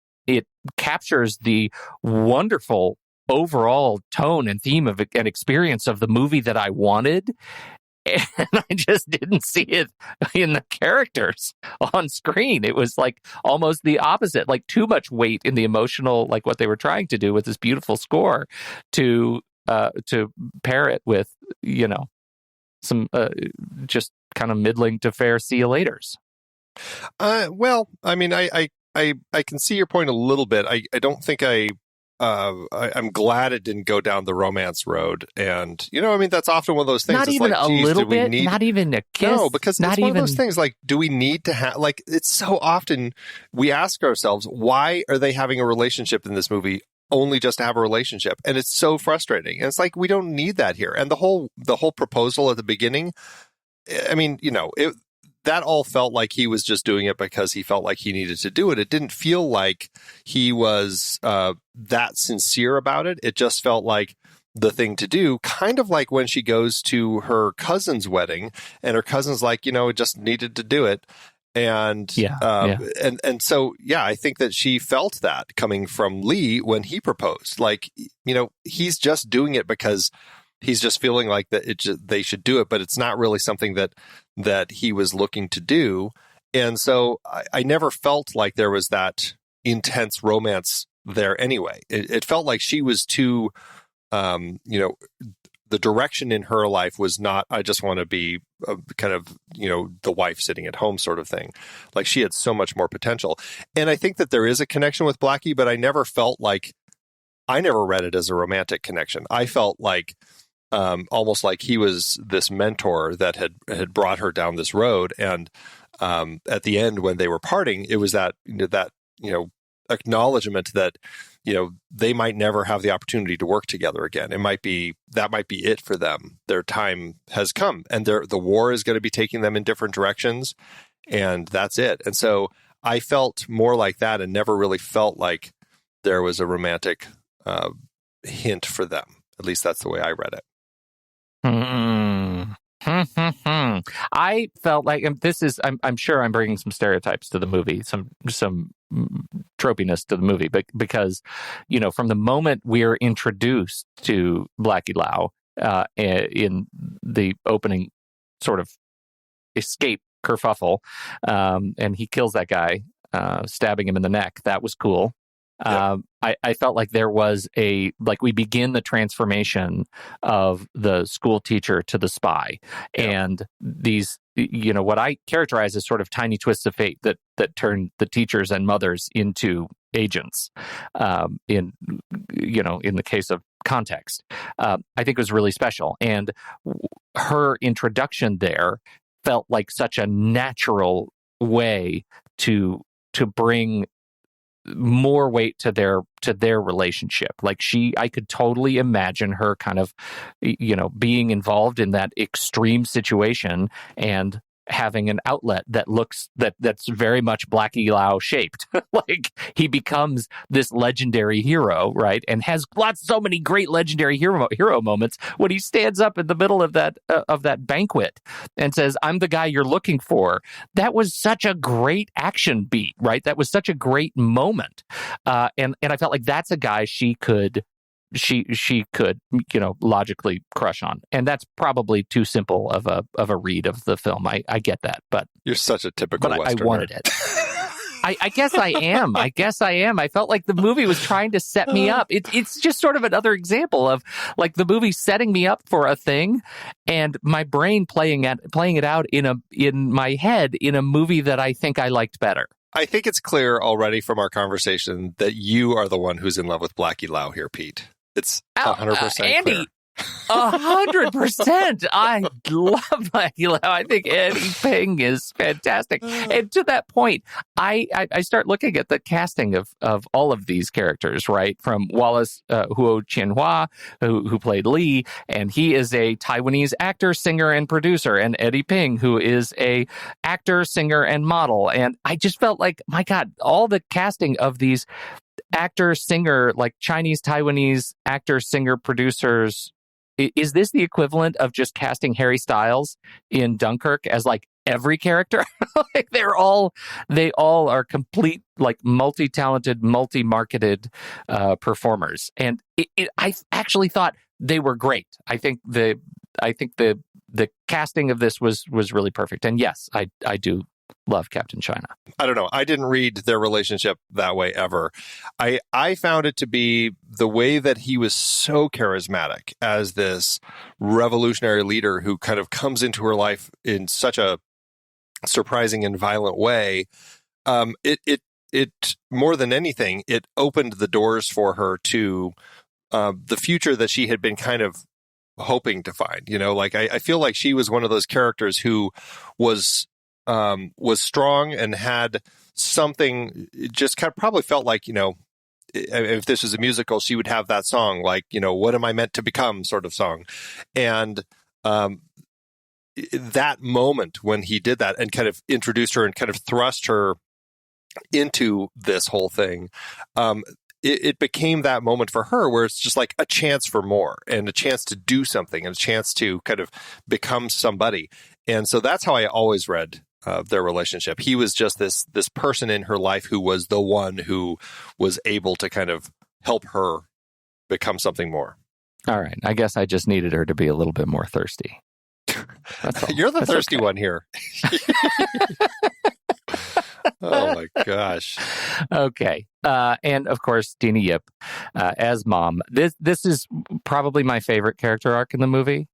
captures the wonderful overall tone and theme of an experience of the movie that I wanted. And I just didn't see it in the characters on screen. It was like almost the opposite, like too much weight in the emotional, like what they were trying to do with this beautiful score to pair it with, some just kind of middling to fair see you laters. Well, I mean, I can see your point a little bit. I don't think I'm glad it didn't go down the romance road. And, that's often one of those things. Not it's even like, a geez, little bit, not even a kiss. No, because not it's even one of those things, like, do we need to have, like, it's so often we ask ourselves, why are they having a relationship in this movie only just to have a relationship? And it's so frustrating. And it's like, we don't need that here. And the whole proposal at the beginning, I mean, that all felt like he was just doing it because he felt like he needed to do it. It didn't feel like he was that sincere about it. It just felt like the thing to do, kind of like when she goes to her cousin's wedding and her cousin's like, it just needed to do it. And and so, I think that she felt that coming from Lee when he proposed. Like, he's just doing it because he's just feeling like that they should do it, but it's not really something that he was looking to do. And so I never felt like there was that intense romance there anyway. It felt like she was too, the direction in her life was not, I just want to be kind of, the wife sitting at home sort of thing. Like, she had so much more potential. And I think that there is a connection with Blackie, but I never read it as a romantic connection. I felt like, almost like he was this mentor that had brought her down this road. And at the end when they were parting, it was that acknowledgement that they might never have the opportunity to work together again. That might be it for them. Their time has come, and the war is going to be taking them in different directions, and that's it. And so I felt more like that, and never really felt like there was a romantic hint for them. At least that's the way I read it. I felt like I'm sure I'm bringing some stereotypes to the movie, some tropiness to the movie, but because from the moment we're introduced to Blackie Lau in the opening sort of escape kerfuffle, and he kills that guy, stabbing him in the neck. That was cool. Yep. I felt like there was we begin the transformation of the school teacher to the spy, and these, what I characterize as sort of tiny twists of fate that turn the teachers and mothers into agents. In the case of Context, I think it was really special, and her introduction there felt like such a natural way to bring more weight to their relationship. I could totally imagine her kind of, being involved in that extreme situation and having an outlet that's very much Blackie Lau shaped. He becomes this legendary hero, right? And has so many great legendary hero moments when he stands up in the middle of that banquet and says, "I'm the guy you're looking for." That was such a great action beat, right? That was such a great moment. And I felt like that's a guy she could logically crush on, and that's probably too simple of a read of the film. I get that, but you're such a typical Westerner. I wanted it. I guess I am. I felt like the movie was trying to set me up. It's just sort of another example of the movie setting me up for a thing, and my brain playing it out in my head in a movie that I think I liked better. I think it's clear already from our conversation that you are the one who's in love with Blackie Lau here, Pete. It's 100% Andy, clear. 100%. I love Blackie Lau. I think Eddie Peng is fantastic. And to that point, I start looking at the casting of all of these characters, right? From Wallace Huo who played Lee, and he is a Taiwanese actor, singer, and producer, and Eddie Peng, who is a actor, singer, and model. And I just felt like, my God, all the casting of these actor, singer, Chinese, Taiwanese actor, singer, producers. Is this the equivalent of just casting Harry Styles in Dunkirk as every character? They all are complete, multi-talented, multi-marketed performers. And I actually thought they were great. I think the casting of this was really perfect. And yes, I do love Captain China. I don't know. I didn't read their relationship that way ever. I found it to be the way that he was so charismatic as this revolutionary leader who kind of comes into her life in such a surprising and violent way. It more than anything, it opened the doors for her to the future that she had been kind of hoping to find. I feel like she was one of those characters who was strong and had something. It just kind of probably felt like, if this was a musical, she would have that song, what am I meant to become sort of song. And that moment when he did that and kind of introduced her and kind of thrust her into this whole thing, it became that moment for her where it's just like a chance for more and a chance to do something and a chance to kind of become somebody. And so that's how I always read their relationship. He was just this person in her life who was the one who was able to kind of help her become something more. All right. I guess I just needed her to be a little bit more thirsty. You're the thirsty one here. Oh my gosh. Okay. And of course, Deannie Ip as mom. This is probably my favorite character arc in the movie,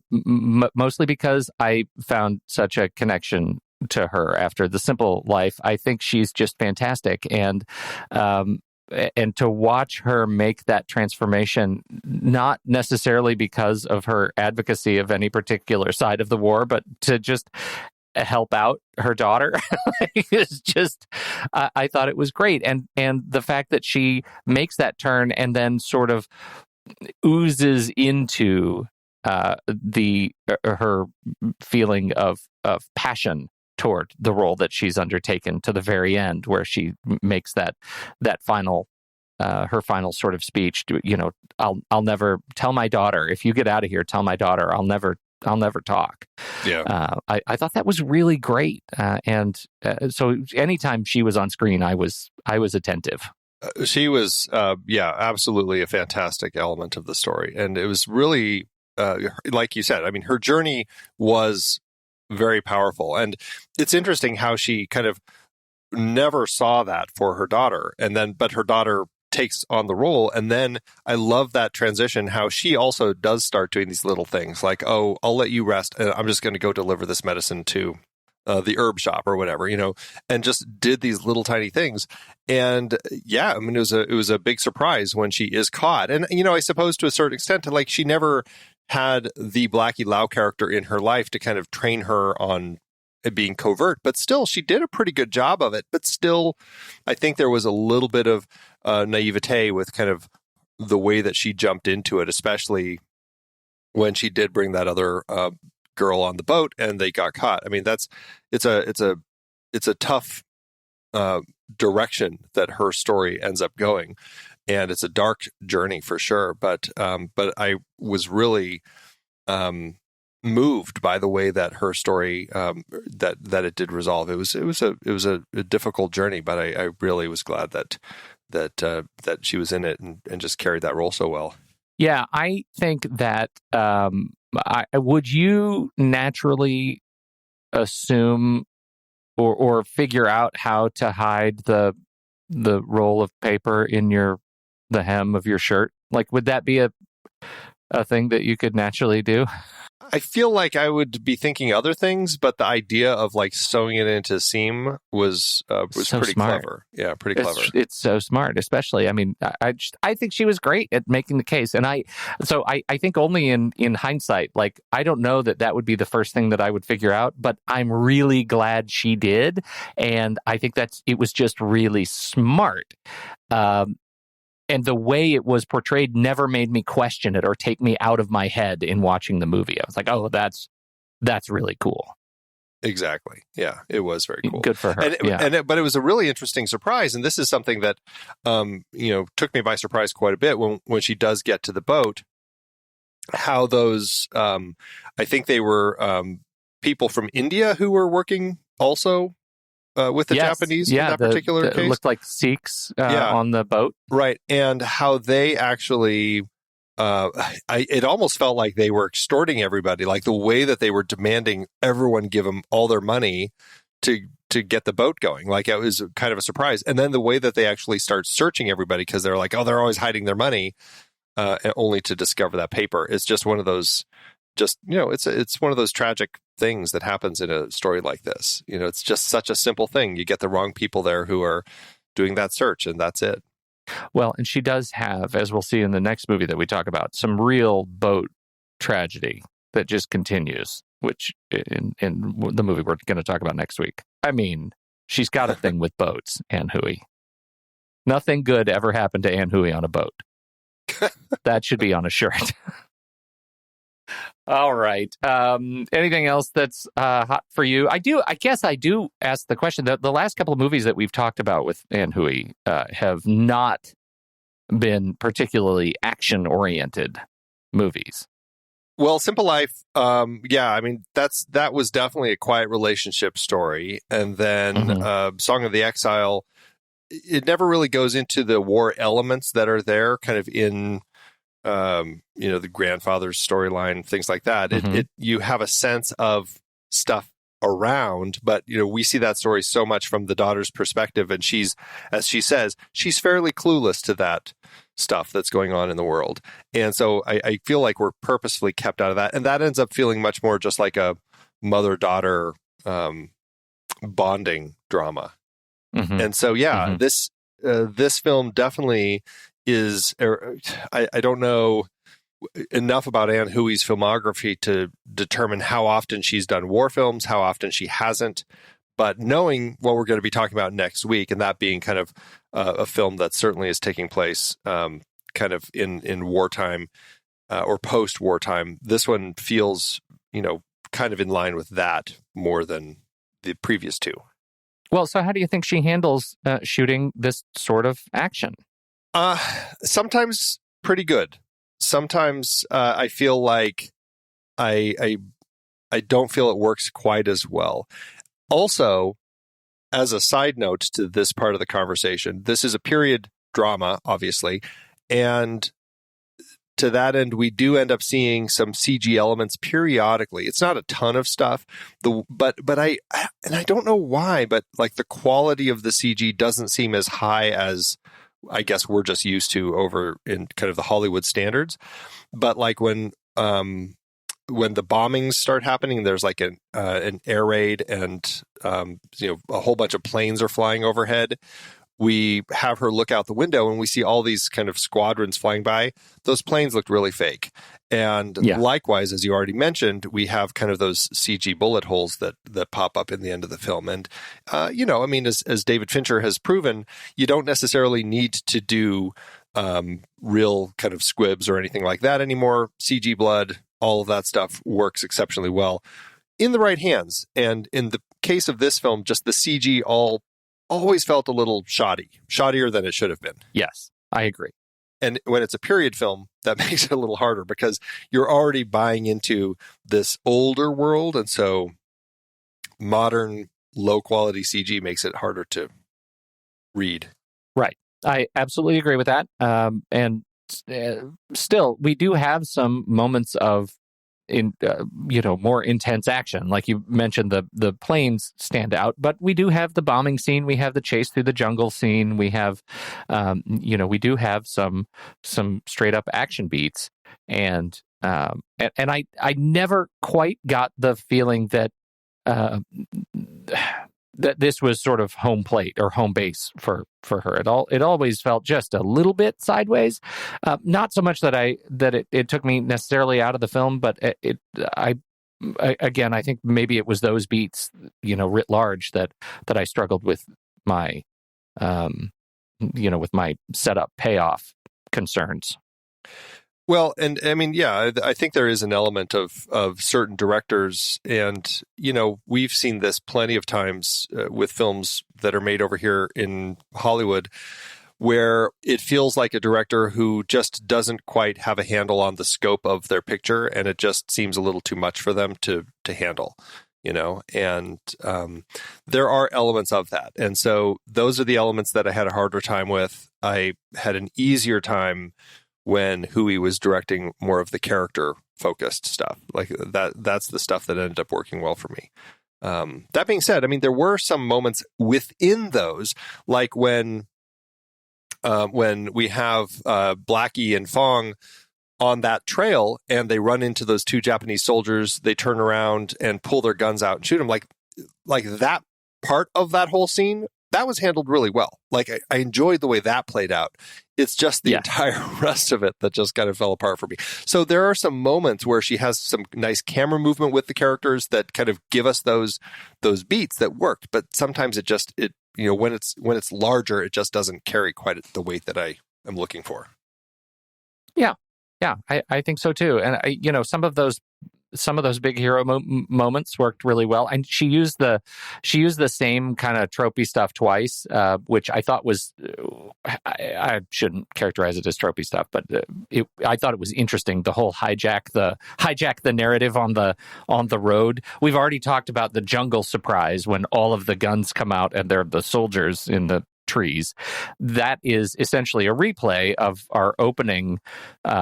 mostly because I found such a connection to her after The Simple Life. I think she's just fantastic. And to watch her make that transformation, not necessarily because of her advocacy of any particular side of the war, but to just help out her daughter. It's just, I thought it was great. And the fact that she makes that turn and then sort of oozes into her feeling of passion toward the role that she's undertaken to the very end, where she makes that final her final sort of speech. I'll never tell my daughter, if you get out of here, tell my daughter I'll never talk. Yeah. I thought that was really great, and so anytime she was on screen, I was attentive. She was, absolutely a fantastic element of the story. And it was really, like you said, I mean, her journey was very powerful. And it's interesting how she kind of never saw that for her daughter. But her daughter takes on the role. And then I love that transition, how she also does start doing these little things like, oh, I'll let you rest, and I'm just going to go deliver this medicine to the herb shop or whatever, and just did these little tiny things. And I mean, it was a big surprise when she is caught. And, I suppose to a certain extent, like, she never had the Blackie Lau character in her life to kind of train her on being covert, but still she did a pretty good job of it. But still, I think there was a little bit of naivete with kind of the way that she jumped into it, especially when she did bring that other girl on the boat and they got caught. I mean, it's a tough direction that her story ends up going, and it's a dark journey for sure. But I was really moved by the way that her story that it did resolve. It was a difficult journey, but I really was glad that she was in it and just carried that role so well. Yeah, I think that would you naturally assume or figure out how to hide the roll of paper in the hem of your shirt? Like, would that be a thing that you could naturally do? I feel like I would be thinking other things, but the idea of like sewing it into seam was so pretty smart. Clever. Yeah, pretty clever. It's so smart, especially. I mean, I think she was great at making the case, and I think only in hindsight, like, I don't know that would be the first thing that I would figure out, but I'm really glad she did, and I think it was just really smart. And the way it was portrayed never made me question it or take me out of my head in watching the movie. I was like, oh, that's really cool. Exactly. Yeah, it was very cool. Good for her. But it was a really interesting surprise. And this is something that, took me by surprise quite a bit when she does get to the boat, how those, I think they were people from India who were working also with the Japanese in that particular case. It looked like Sikhs on the boat. Right. And how they actually, it almost felt like they were extorting everybody, like the way that they were demanding everyone give them all their money to get the boat going. Like, it was kind of a surprise. And then the way that they actually start searching everybody, because they're like, oh, they're always hiding their money, only to discover that paper. It's just one of those, it's one of those tragic things that happens in a story like this. It's just such a simple thing. You get the wrong people there who are doing that search, and that's it. Well, and she does have, as we'll see in the next movie that we talk about, some real boat tragedy that just continues, which in the movie we're going to talk about next week. I mean, she's got a thing with boats, Ann Hui. Nothing good ever happened to Ann Hui on a boat. That should be on a shirt. All right. Anything else that's hot for you? I guess I do ask the question. The last couple of movies that we've talked about with Ann Hui have not been particularly action-oriented movies. Well, Simple Life, I mean, that was definitely a quiet relationship story. And then Song of the Exile, it never really goes into the war elements that are there kind of in the grandfather's storyline, things like that. You have a sense of stuff around, but we see that story so much from the daughter's perspective, and she's, as she says, she's fairly clueless to that stuff that's going on in the world. And so I feel like we're purposefully kept out of that, and that ends up feeling much more just like a mother-daughter bonding drama. And so this film definitely is, I don't know enough about Ann Hui's filmography to determine how often she's done war films, how often she hasn't. But knowing what we're going to be talking about next week, and that being kind of a film that certainly is taking place kind of in wartime or post-wartime, this one feels, kind of in line with that more than the previous two. Well, so how do you think she handles shooting this sort of action? Sometimes pretty good. Sometimes I feel like I don't feel it works quite as well. Also, as a side note to this part of the conversation, this is a period drama, obviously, and to that end, we do end up seeing some CG elements periodically. It's not a ton of stuff, but I don't know why, but like the quality of the CG doesn't seem as high as I guess we're just used to over in kind of the Hollywood standards. But like when the bombings start happening, there's like an air raid, and a whole bunch of planes are flying overhead. We have her look out the window and we see all these kind of squadrons flying by. Those planes looked really fake. And likewise, as you already mentioned, we have kind of those CG bullet holes that pop up in the end of the film. And, as David Fincher has proven, you don't necessarily need to do real kind of squibs or anything like that anymore. CG blood, all of that stuff works exceptionally well in the right hands. And in the case of this film, just the CG always felt a little shoddier than it should have been. Yes, I agree. And when it's a period film, that makes it a little harder because you're already buying into this older world. And so modern low quality CG makes it harder to read. Right. I absolutely agree with that. And still, we do have some moments of more intense action. Like you mentioned, the planes stand out, but we do have the bombing scene. We have the chase through the jungle scene. We have, we do have some straight up action beats. And I never quite got the feeling that this was sort of home plate or home base for her. It always felt just a little bit sideways. Not so much that it took me necessarily out of the film, but I think maybe it was those beats, writ large that I struggled with my, with my setup payoff concerns. Well, and I mean, yeah, I think there is an element of certain directors, and, we've seen this plenty of times with films that are made over here in Hollywood, where it feels like a director who just doesn't quite have a handle on the scope of their picture, and it just seems a little too much for them to handle, and there are elements of that. And so those are the elements that I had a harder time with. I had an easier time when Hui was directing more of the character-focused stuff. Like that's the stuff that ended up working well for me. That being said, I mean, there were some moments within those, like when we have Blackie and Fong on that trail and they run into those two Japanese soldiers, they turn around and pull their guns out and shoot them. Like that part of that whole scene, that was handled really well. Like I enjoyed the way that played out. It's just the entire rest of it that just kind of fell apart for me. So there are some moments where she has some nice camera movement with the characters that kind of give us those beats that worked. But sometimes when it's larger, it just doesn't carry quite the weight that I am looking for. Yeah, I think so too. And some of those big hero moments worked really well, and she used the same kind of tropey stuff twice, which I thought was I shouldn't characterize it as tropey stuff, but I thought it was interesting. The whole hijack the narrative on the road. We've already talked about the jungle surprise when all of the guns come out and they're the soldiers in the trees. That is essentially a replay of our opening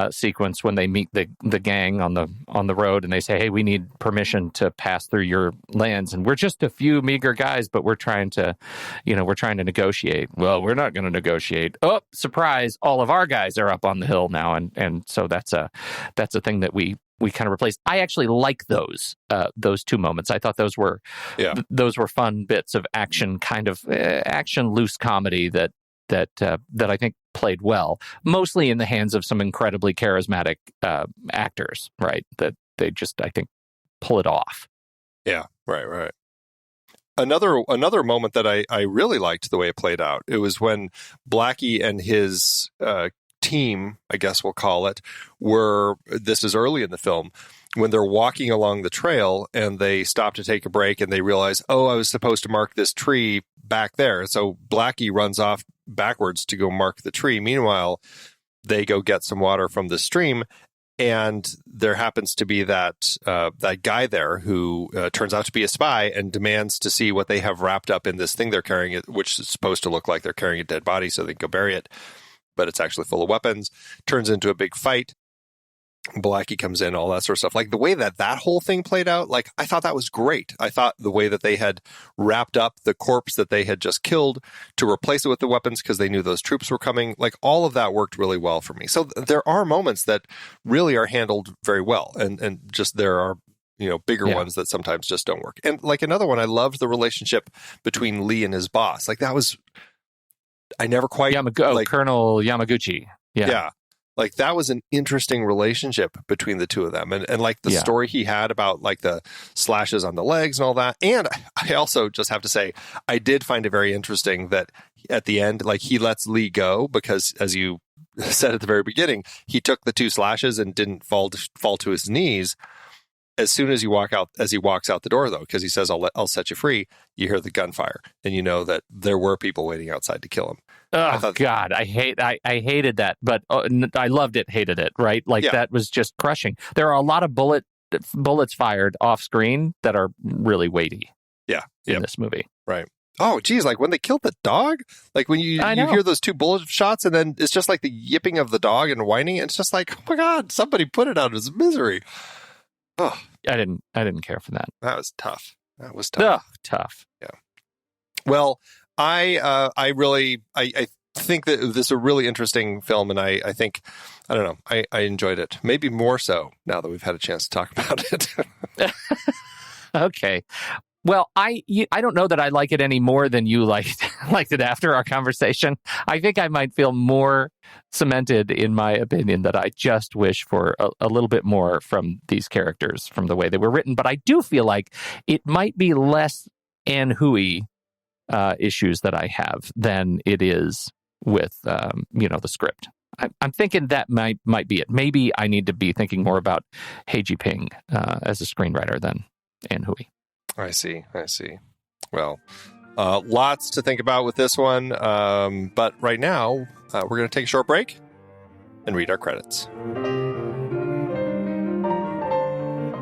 sequence when they meet the gang on the road and they say, "Hey, we need permission to pass through your lands, and we're just a few meager guys, but we're trying to negotiate." Well, we're not going to negotiate. Oh, surprise! All of our guys are up on the hill now, and so that's a thing that we kind of replaced. I actually like those two moments. I thought those were fun bits of action, kind of action loose comedy that I think played well, mostly in the hands of some incredibly charismatic actors, right? That they just, I think, pull it off. Yeah, right. Another moment that I really liked the way it played out, it was when Blackie and his team, I guess we'll call it, this is early in the film, when they're walking along the trail and they stop to take a break and they realize, oh, I was supposed to mark this tree back there. So Blackie runs off backwards to go mark the tree. Meanwhile, they go get some water from the stream, and there happens to be that guy there who turns out to be a spy and demands to see what they have wrapped up in this thing they're carrying, which is supposed to look like they're carrying a dead body so they can go bury it, but it's actually full of weapons. Turns into a big fight. Blackie comes in, all that sort of stuff. Like the way that whole thing played out, like I thought that was great. I thought the way that they had wrapped up the corpse that they had just killed to replace it with the weapons because they knew those troops were coming, like all of that worked really well for me. So there are moments that really are handled very well, and just there are bigger ones that sometimes just don't work. And like another one, I loved the relationship between Lee and his boss. Like that was, I never quite Colonel Yamaguchi. Yeah. Like that was an interesting relationship between the two of them. And like the story he had about like the slashes on the legs and all that. And I also just have to say, I did find it very interesting that at the end, like he lets Lee go because, as you said at the very beginning, he took the 2 slashes and didn't fall to his knees. As soon as he walks out the door, though, because he says, I'll set you free, you hear the gunfire. And you know that there were people waiting outside to kill him. Oh, God, I hated that. But I loved it, hated it, right? Like that was just crushing. There are a lot of bullets fired off screen that are really weighty in this movie. Right. Oh, geez, like when they killed the dog? Like when you hear those 2 bullet shots and then it's just like the yipping of the dog and whining. And it's just like, oh, my God, somebody put it out of his misery. Oh, I didn't care for that. That was tough. Tough. Yeah. Well, I think that this is a really interesting film, and I think, I don't know, I enjoyed it. Maybe more so now that we've had a chance to talk about it. Okay. Well, I don't know that I like it any more than you liked it after our conversation. I think I might feel more cemented in my opinion that I just wish for a little bit more from these characters, from the way they were written. But I do feel like it might be less Ann Hui issues that I have than it is with the script. I'm thinking that might be it. Maybe I need to be thinking more about Eddie Peng as a screenwriter than Ann Hui. I see. Well, lots to think about with this one. But right now, we're going to take a short break and read our credits.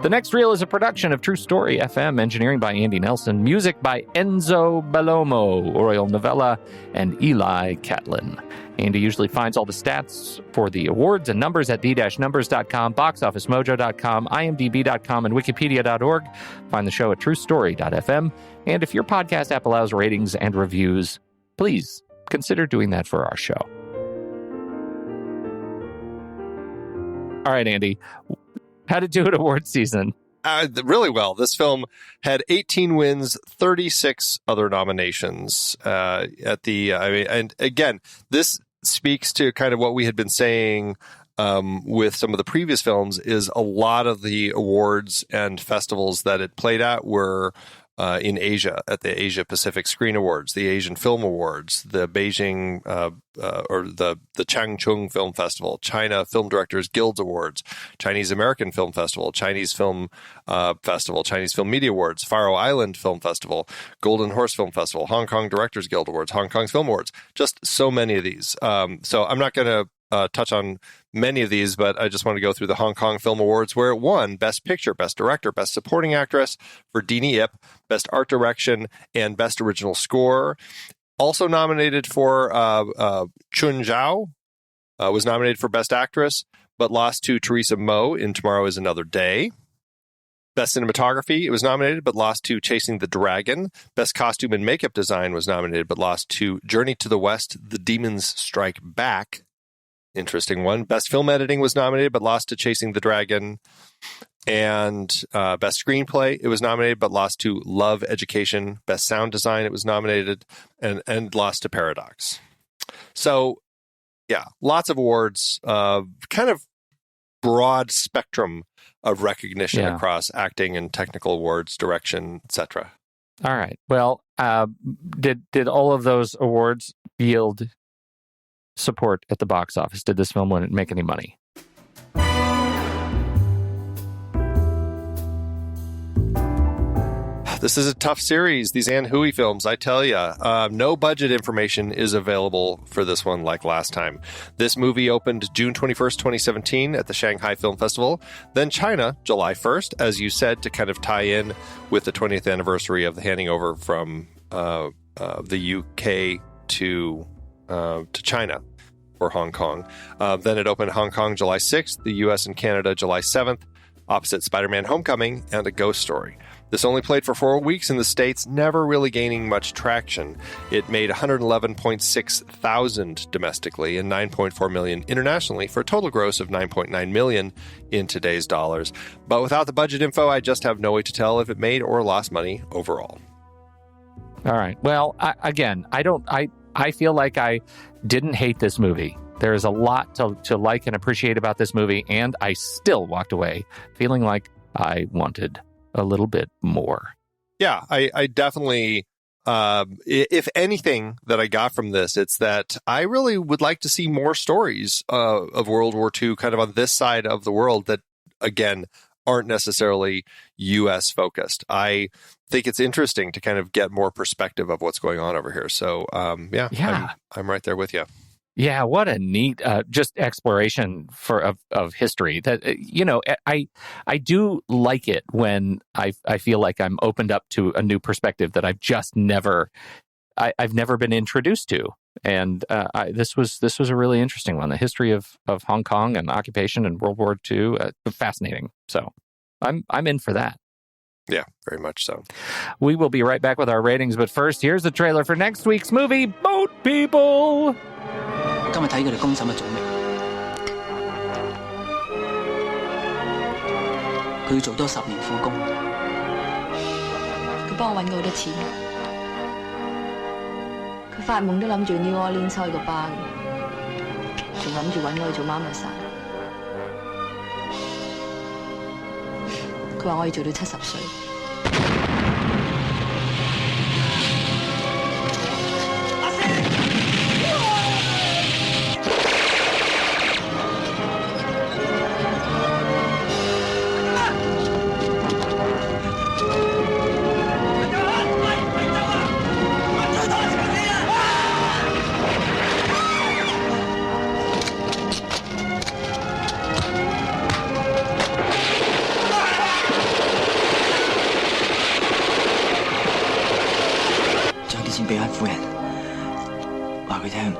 The Next Reel is a production of True Story FM, engineering by Andy Nelson, music by Enzo Bellomo, Oriol Novella, and Eli Catlin. Andy usually finds all the stats for the awards and numbers at the-numbers.com, boxofficemojo.com, imdb.com, and wikipedia.org. Find the show at truestory.fm. And if your podcast app allows ratings and reviews, please consider doing that for our show. All right, Andy. How'd it do at awards season? Really well. This film had 18 wins, 36 other nominations. And again, this speaks to kind of what we had been saying with some of the previous films. Is a lot of the awards and festivals that it played at were in Asia, at the Asia Pacific Screen Awards, the Asian Film Awards, the Beijing or the Changchun Film Festival, China Film Directors Guild Awards, Chinese American Film Festival, Chinese Film Festival, Chinese Film Media Awards, Faroe Island Film Festival, Golden Horse Film Festival, Hong Kong Directors Guild Awards, Hong Kong Film Awards. Just so many of these. So I'm not going to touch on many of these, but I just want to go through the Hong Kong Film Awards, where it won Best Picture, Best Director, Best Supporting Actress for Deannie Ip, Best Art Direction, and Best Original Score. Also nominated for Xun Zhou, was nominated for Best Actress, but lost to Teresa Mo in Tomorrow is Another Day. Best Cinematography, it was nominated, but lost to Chasing the Dragon. Best Costume and Makeup Design was nominated, but lost to Journey to the West, The Demons Strike Back. Interesting one. Best Film Editing was nominated, but lost to Chasing the Dragon. And Best Screenplay, it was nominated, but lost to Love, Education. Best Sound Design, it was nominated, and lost to Paradox. So Yeah, lots of awards, kind of broad spectrum of recognition across acting and technical awards, direction, etc. All right. Well, did all of those awards yield support at the box office? Did this film make any money? This is a tough series, these Ann Hui films, I tell you. No budget information is available for this one like last time. This movie opened June 21st, 2017 at the Shanghai Film Festival. Then China, July 1st, as you said, to kind of tie in with the 20th anniversary of the handing over from the UK to China or Hong Kong. Then it opened Hong Kong July 6th, the US and Canada July 7th, opposite Spider-Man Homecoming and A Ghost Story. This only played for 4 weeks in the States, never really gaining much traction. It made 111.6 thousand domestically and 9.4 million internationally for a total gross of 9.9 million in today's dollars. But without the budget info, I just have no way to tell if it made or lost money overall. All right. Well, I feel like I didn't hate this movie. There is a lot to like and appreciate about this movie, and I still walked away feeling like I wanted a little bit more. Yeah, I definitely, if anything that I got from this, it's that I really would like to see more stories of World War II kind of on this side of the world that, again, aren't necessarily U.S. focused. I think it's interesting to kind of get more perspective of what's going on over here. So, I'm right there with you. Yeah, what a neat just exploration of history. That I do like it when I feel like I'm opened up to a new perspective that I've just never been introduced to. And this was a really interesting one. The history of Hong Kong and occupation and World War II, fascinating. So I'm in for that. Yeah, very much so. We will be right back with our ratings, but first, here's the trailer for next week's movie, Boat People. 今日睇佢哋公審嘅做咩？佢要做多10年苦工。佢幫我揾過好多錢，佢發夢都諗住 New Orleans 開個巴嘅，仲諗住揾我去做媽咪生。佢話我要做到70歲。俾翻夫人，話佢聽，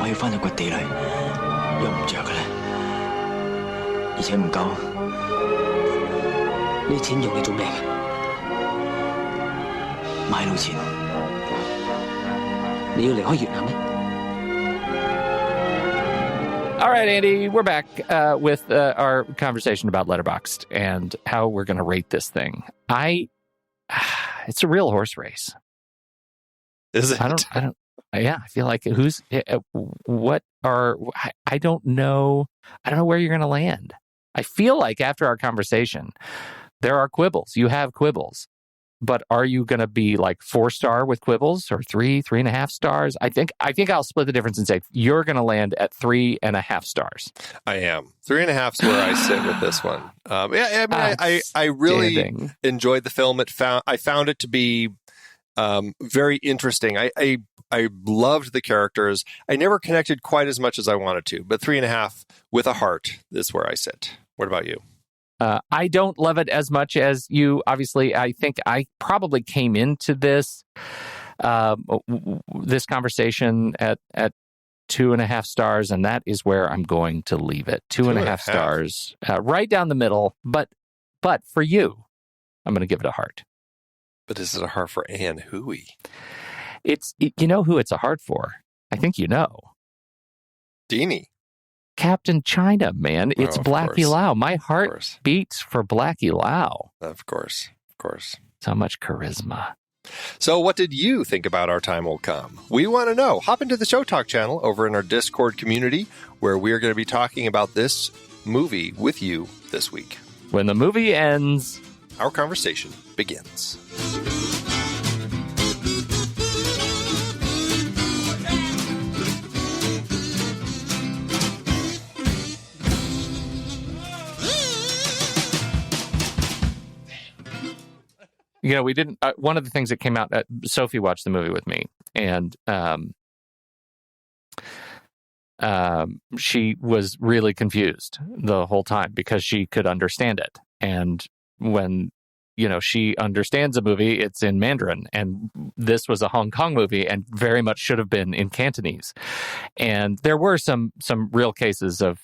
我要翻去掘地裏，用唔着噶啦，而且唔夠，呢啲錢用嚟做咩嘅？買路錢，你要離開越南咩？ All right, Andy, we're back with our conversation about Letterboxd and how we're going to rate this thing. It's a real horse race. Is it? I feel like I don't know where you're going to land. I feel like after our conversation, there are quibbles. You have quibbles, but are you going to be like 4-star with quibbles or 3.5 stars? I think I'll split the difference and say you're going to land at 3.5 stars. I am 3.5 is where I sit with this one. I really enjoyed the film. I found it to be very interesting. I loved the characters. I never connected quite as much as I wanted to, but 3.5 with a heart is where I sit. What about you? I don't love it as much as you. Obviously, I think I probably came into this this conversation at 2.5 stars, and that is where I'm going to leave it. 2.5 stars, right down the middle. But for you, I'm going to give it a heart. But is it a heart for Ann Hui? You know who it's a heart for? I think you know. Deannie. Captain China, man. It's Blackie Lau. My heart beats for Blackie Lau. Of course. So much charisma. So what did you think about Our Time Will Come? We want to know. Hop into the Show Talk channel over in our Discord community, where we are going to be talking about this movie with you this week. When the movie ends, our conversation begins. You know, we didn't. One of the things that came out, Sophie watched the movie with me, and she was really confused the whole time because she could understand it. And when, you know, she understands a movie, it's in Mandarin, and this was a Hong Kong movie and very much should have been in Cantonese. And there were some real cases of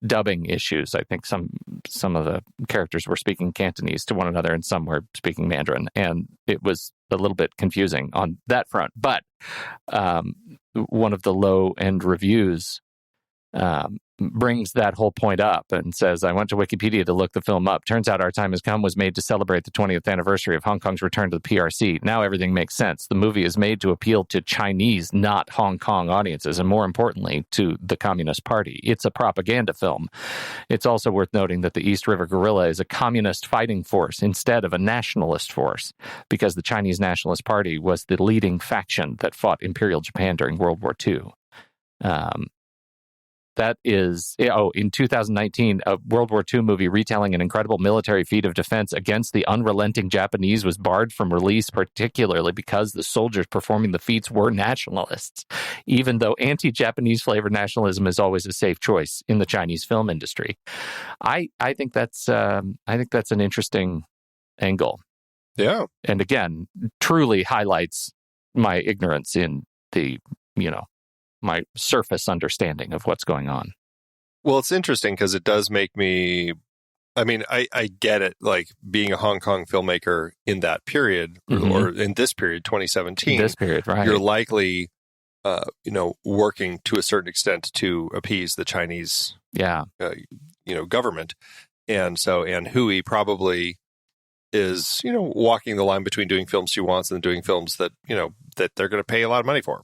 dubbing issues. I think some of the characters were speaking Cantonese to one another and some were speaking Mandarin, and it was a little bit confusing on that front. But one of the low-end reviews brings that whole point up and says, I went to Wikipedia to look the film up. Turns out Our Time Has Come was made to celebrate the 20th anniversary of Hong Kong's return to the PRC. Now everything makes sense. The movie is made to appeal to Chinese, not Hong Kong audiences, and more importantly, to the Communist Party. It's a propaganda film. It's also worth noting that the East River Guerrilla is a communist fighting force instead of a nationalist force, because the Chinese Nationalist Party was the leading faction that fought Imperial Japan during World War II. That is, in 2019, a World War II movie retelling an incredible military feat of defense against the unrelenting Japanese was barred from release, particularly because the soldiers performing the feats were nationalists, even though anti-Japanese flavored nationalism is always a safe choice in the Chinese film industry. I think that's an interesting angle. Yeah. And again, truly highlights my ignorance in the, my surface understanding of what's going on. Well, it's interesting because it does make me, I get it, like being a Hong Kong filmmaker in that period, or in this period, 2017. This period, right. You're likely, working to a certain extent to appease the Chinese, government. And so Ann Hui probably is, walking the line between doing films she wants and doing films that, that they're going to pay a lot of money for.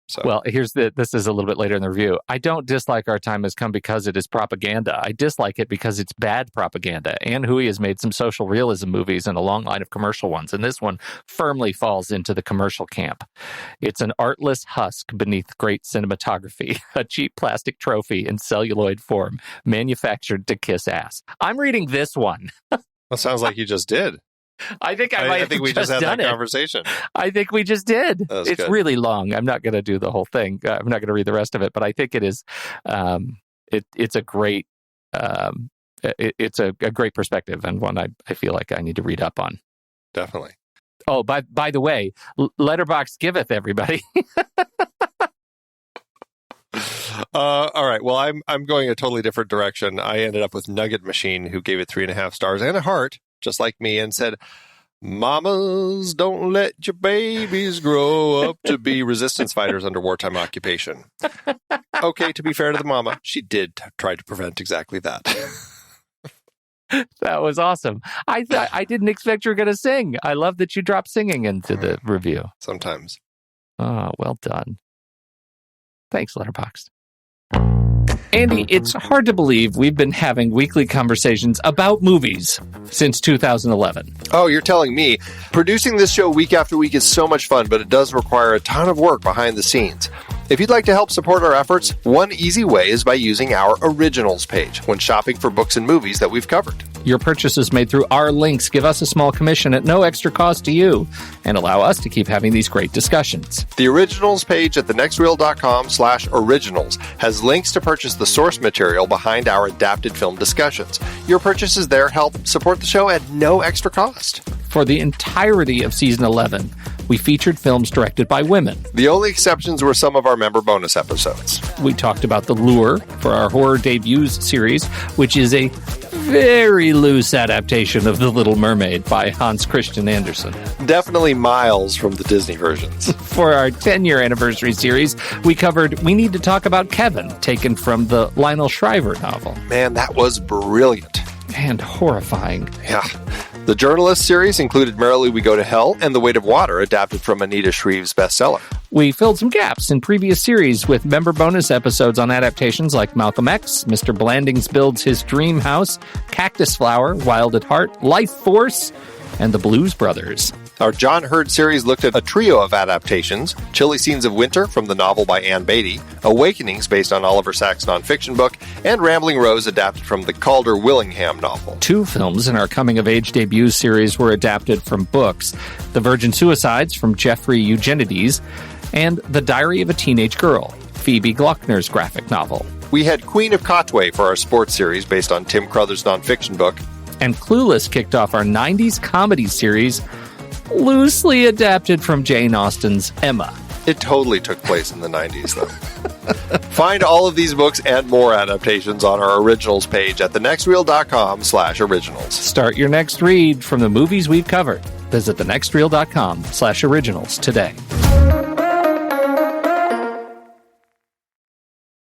So. Well, this is a little bit later in the review. I don't dislike Our Time Has Come because it is propaganda. I dislike it because it's bad propaganda. Ann Hui has made some social realism movies and a long line of commercial ones, and this one firmly falls into the commercial camp. It's an artless husk beneath great cinematography, a cheap plastic trophy in celluloid form, manufactured to kiss ass. I'm reading this one. That sounds like you just did. I think we just had that conversation. I think we just did. It's good. Really long. I'm not going to do the whole thing. I'm not going to read the rest of it, but I think it is. It's a great. It's a great perspective and one I feel like I need to read up on. Definitely. Oh, by the way, Letterboxd giveth, everybody. All right. Well, I'm going a totally different direction. I ended up with Nugget Machine, who gave it 3.5 stars and a heart, just like me, and said, "Mamas, don't let your babies grow up to be resistance fighters under wartime occupation." Okay, to be fair to the mama, she did try to prevent exactly that. That was awesome. I didn't expect you were going to sing. I love that you dropped singing into the review. Sometimes. Oh, well done. Thanks, Letterboxd. Andy, it's hard to believe we've been having weekly conversations about movies since 2011. Oh, you're telling me. Producing this show week after week is so much fun, but it does require a ton of work behind the scenes. If you'd like to help support our efforts, one easy way is by using our Originals page when shopping for books and movies that we've covered. Your purchases made through our links give us a small commission at no extra cost to you and allow us to keep having these great discussions. The Originals page at thenextreel.com/originals has links to purchase the source material behind our adapted film discussions. Your purchases there help support the show at no extra cost. For the entirety of Season 11, we featured films directed by women. The only exceptions were some of our member bonus episodes. We talked about The Lure for our Horror Debuts series, which is a very loose adaptation of The Little Mermaid by Hans Christian Andersen. Definitely miles from the Disney versions. For our 10-year anniversary series, we covered We Need to Talk About Kevin, taken from the Lionel Shriver novel. Man, that was brilliant. And horrifying. Yeah. The Journalist series included Merrily We Go to Hell and The Weight of Water, adapted from Anita Shreve's bestseller. We filled some gaps in previous series with member bonus episodes on adaptations like Malcolm X, Mr. Blandings Builds His Dream House, Cactus Flower, Wild at Heart, Life Force, and The Blues Brothers. Our John Hurd series looked at a trio of adaptations: Chilly Scenes of Winter from the novel by Ann Beatty, Awakenings based on Oliver Sacks' nonfiction book, and Rambling Rose adapted from the Calder Willingham novel. 2 films in our coming-of-age debuts series were adapted from books: The Virgin Suicides from Jeffrey Eugenides, and The Diary of a Teenage Girl, Phoebe Glockner's graphic novel. We had Queen of Katwe for our sports series based on Tim Crothers' nonfiction book. And Clueless kicked off our 90s comedy series, loosely adapted from Jane Austen's Emma. It totally took place in the 90s, though. Find all of these books and more adaptations on our originals page at thenextreel.com/originals. Start your next read from the movies we've covered. Visit thenextreel.com/originals today.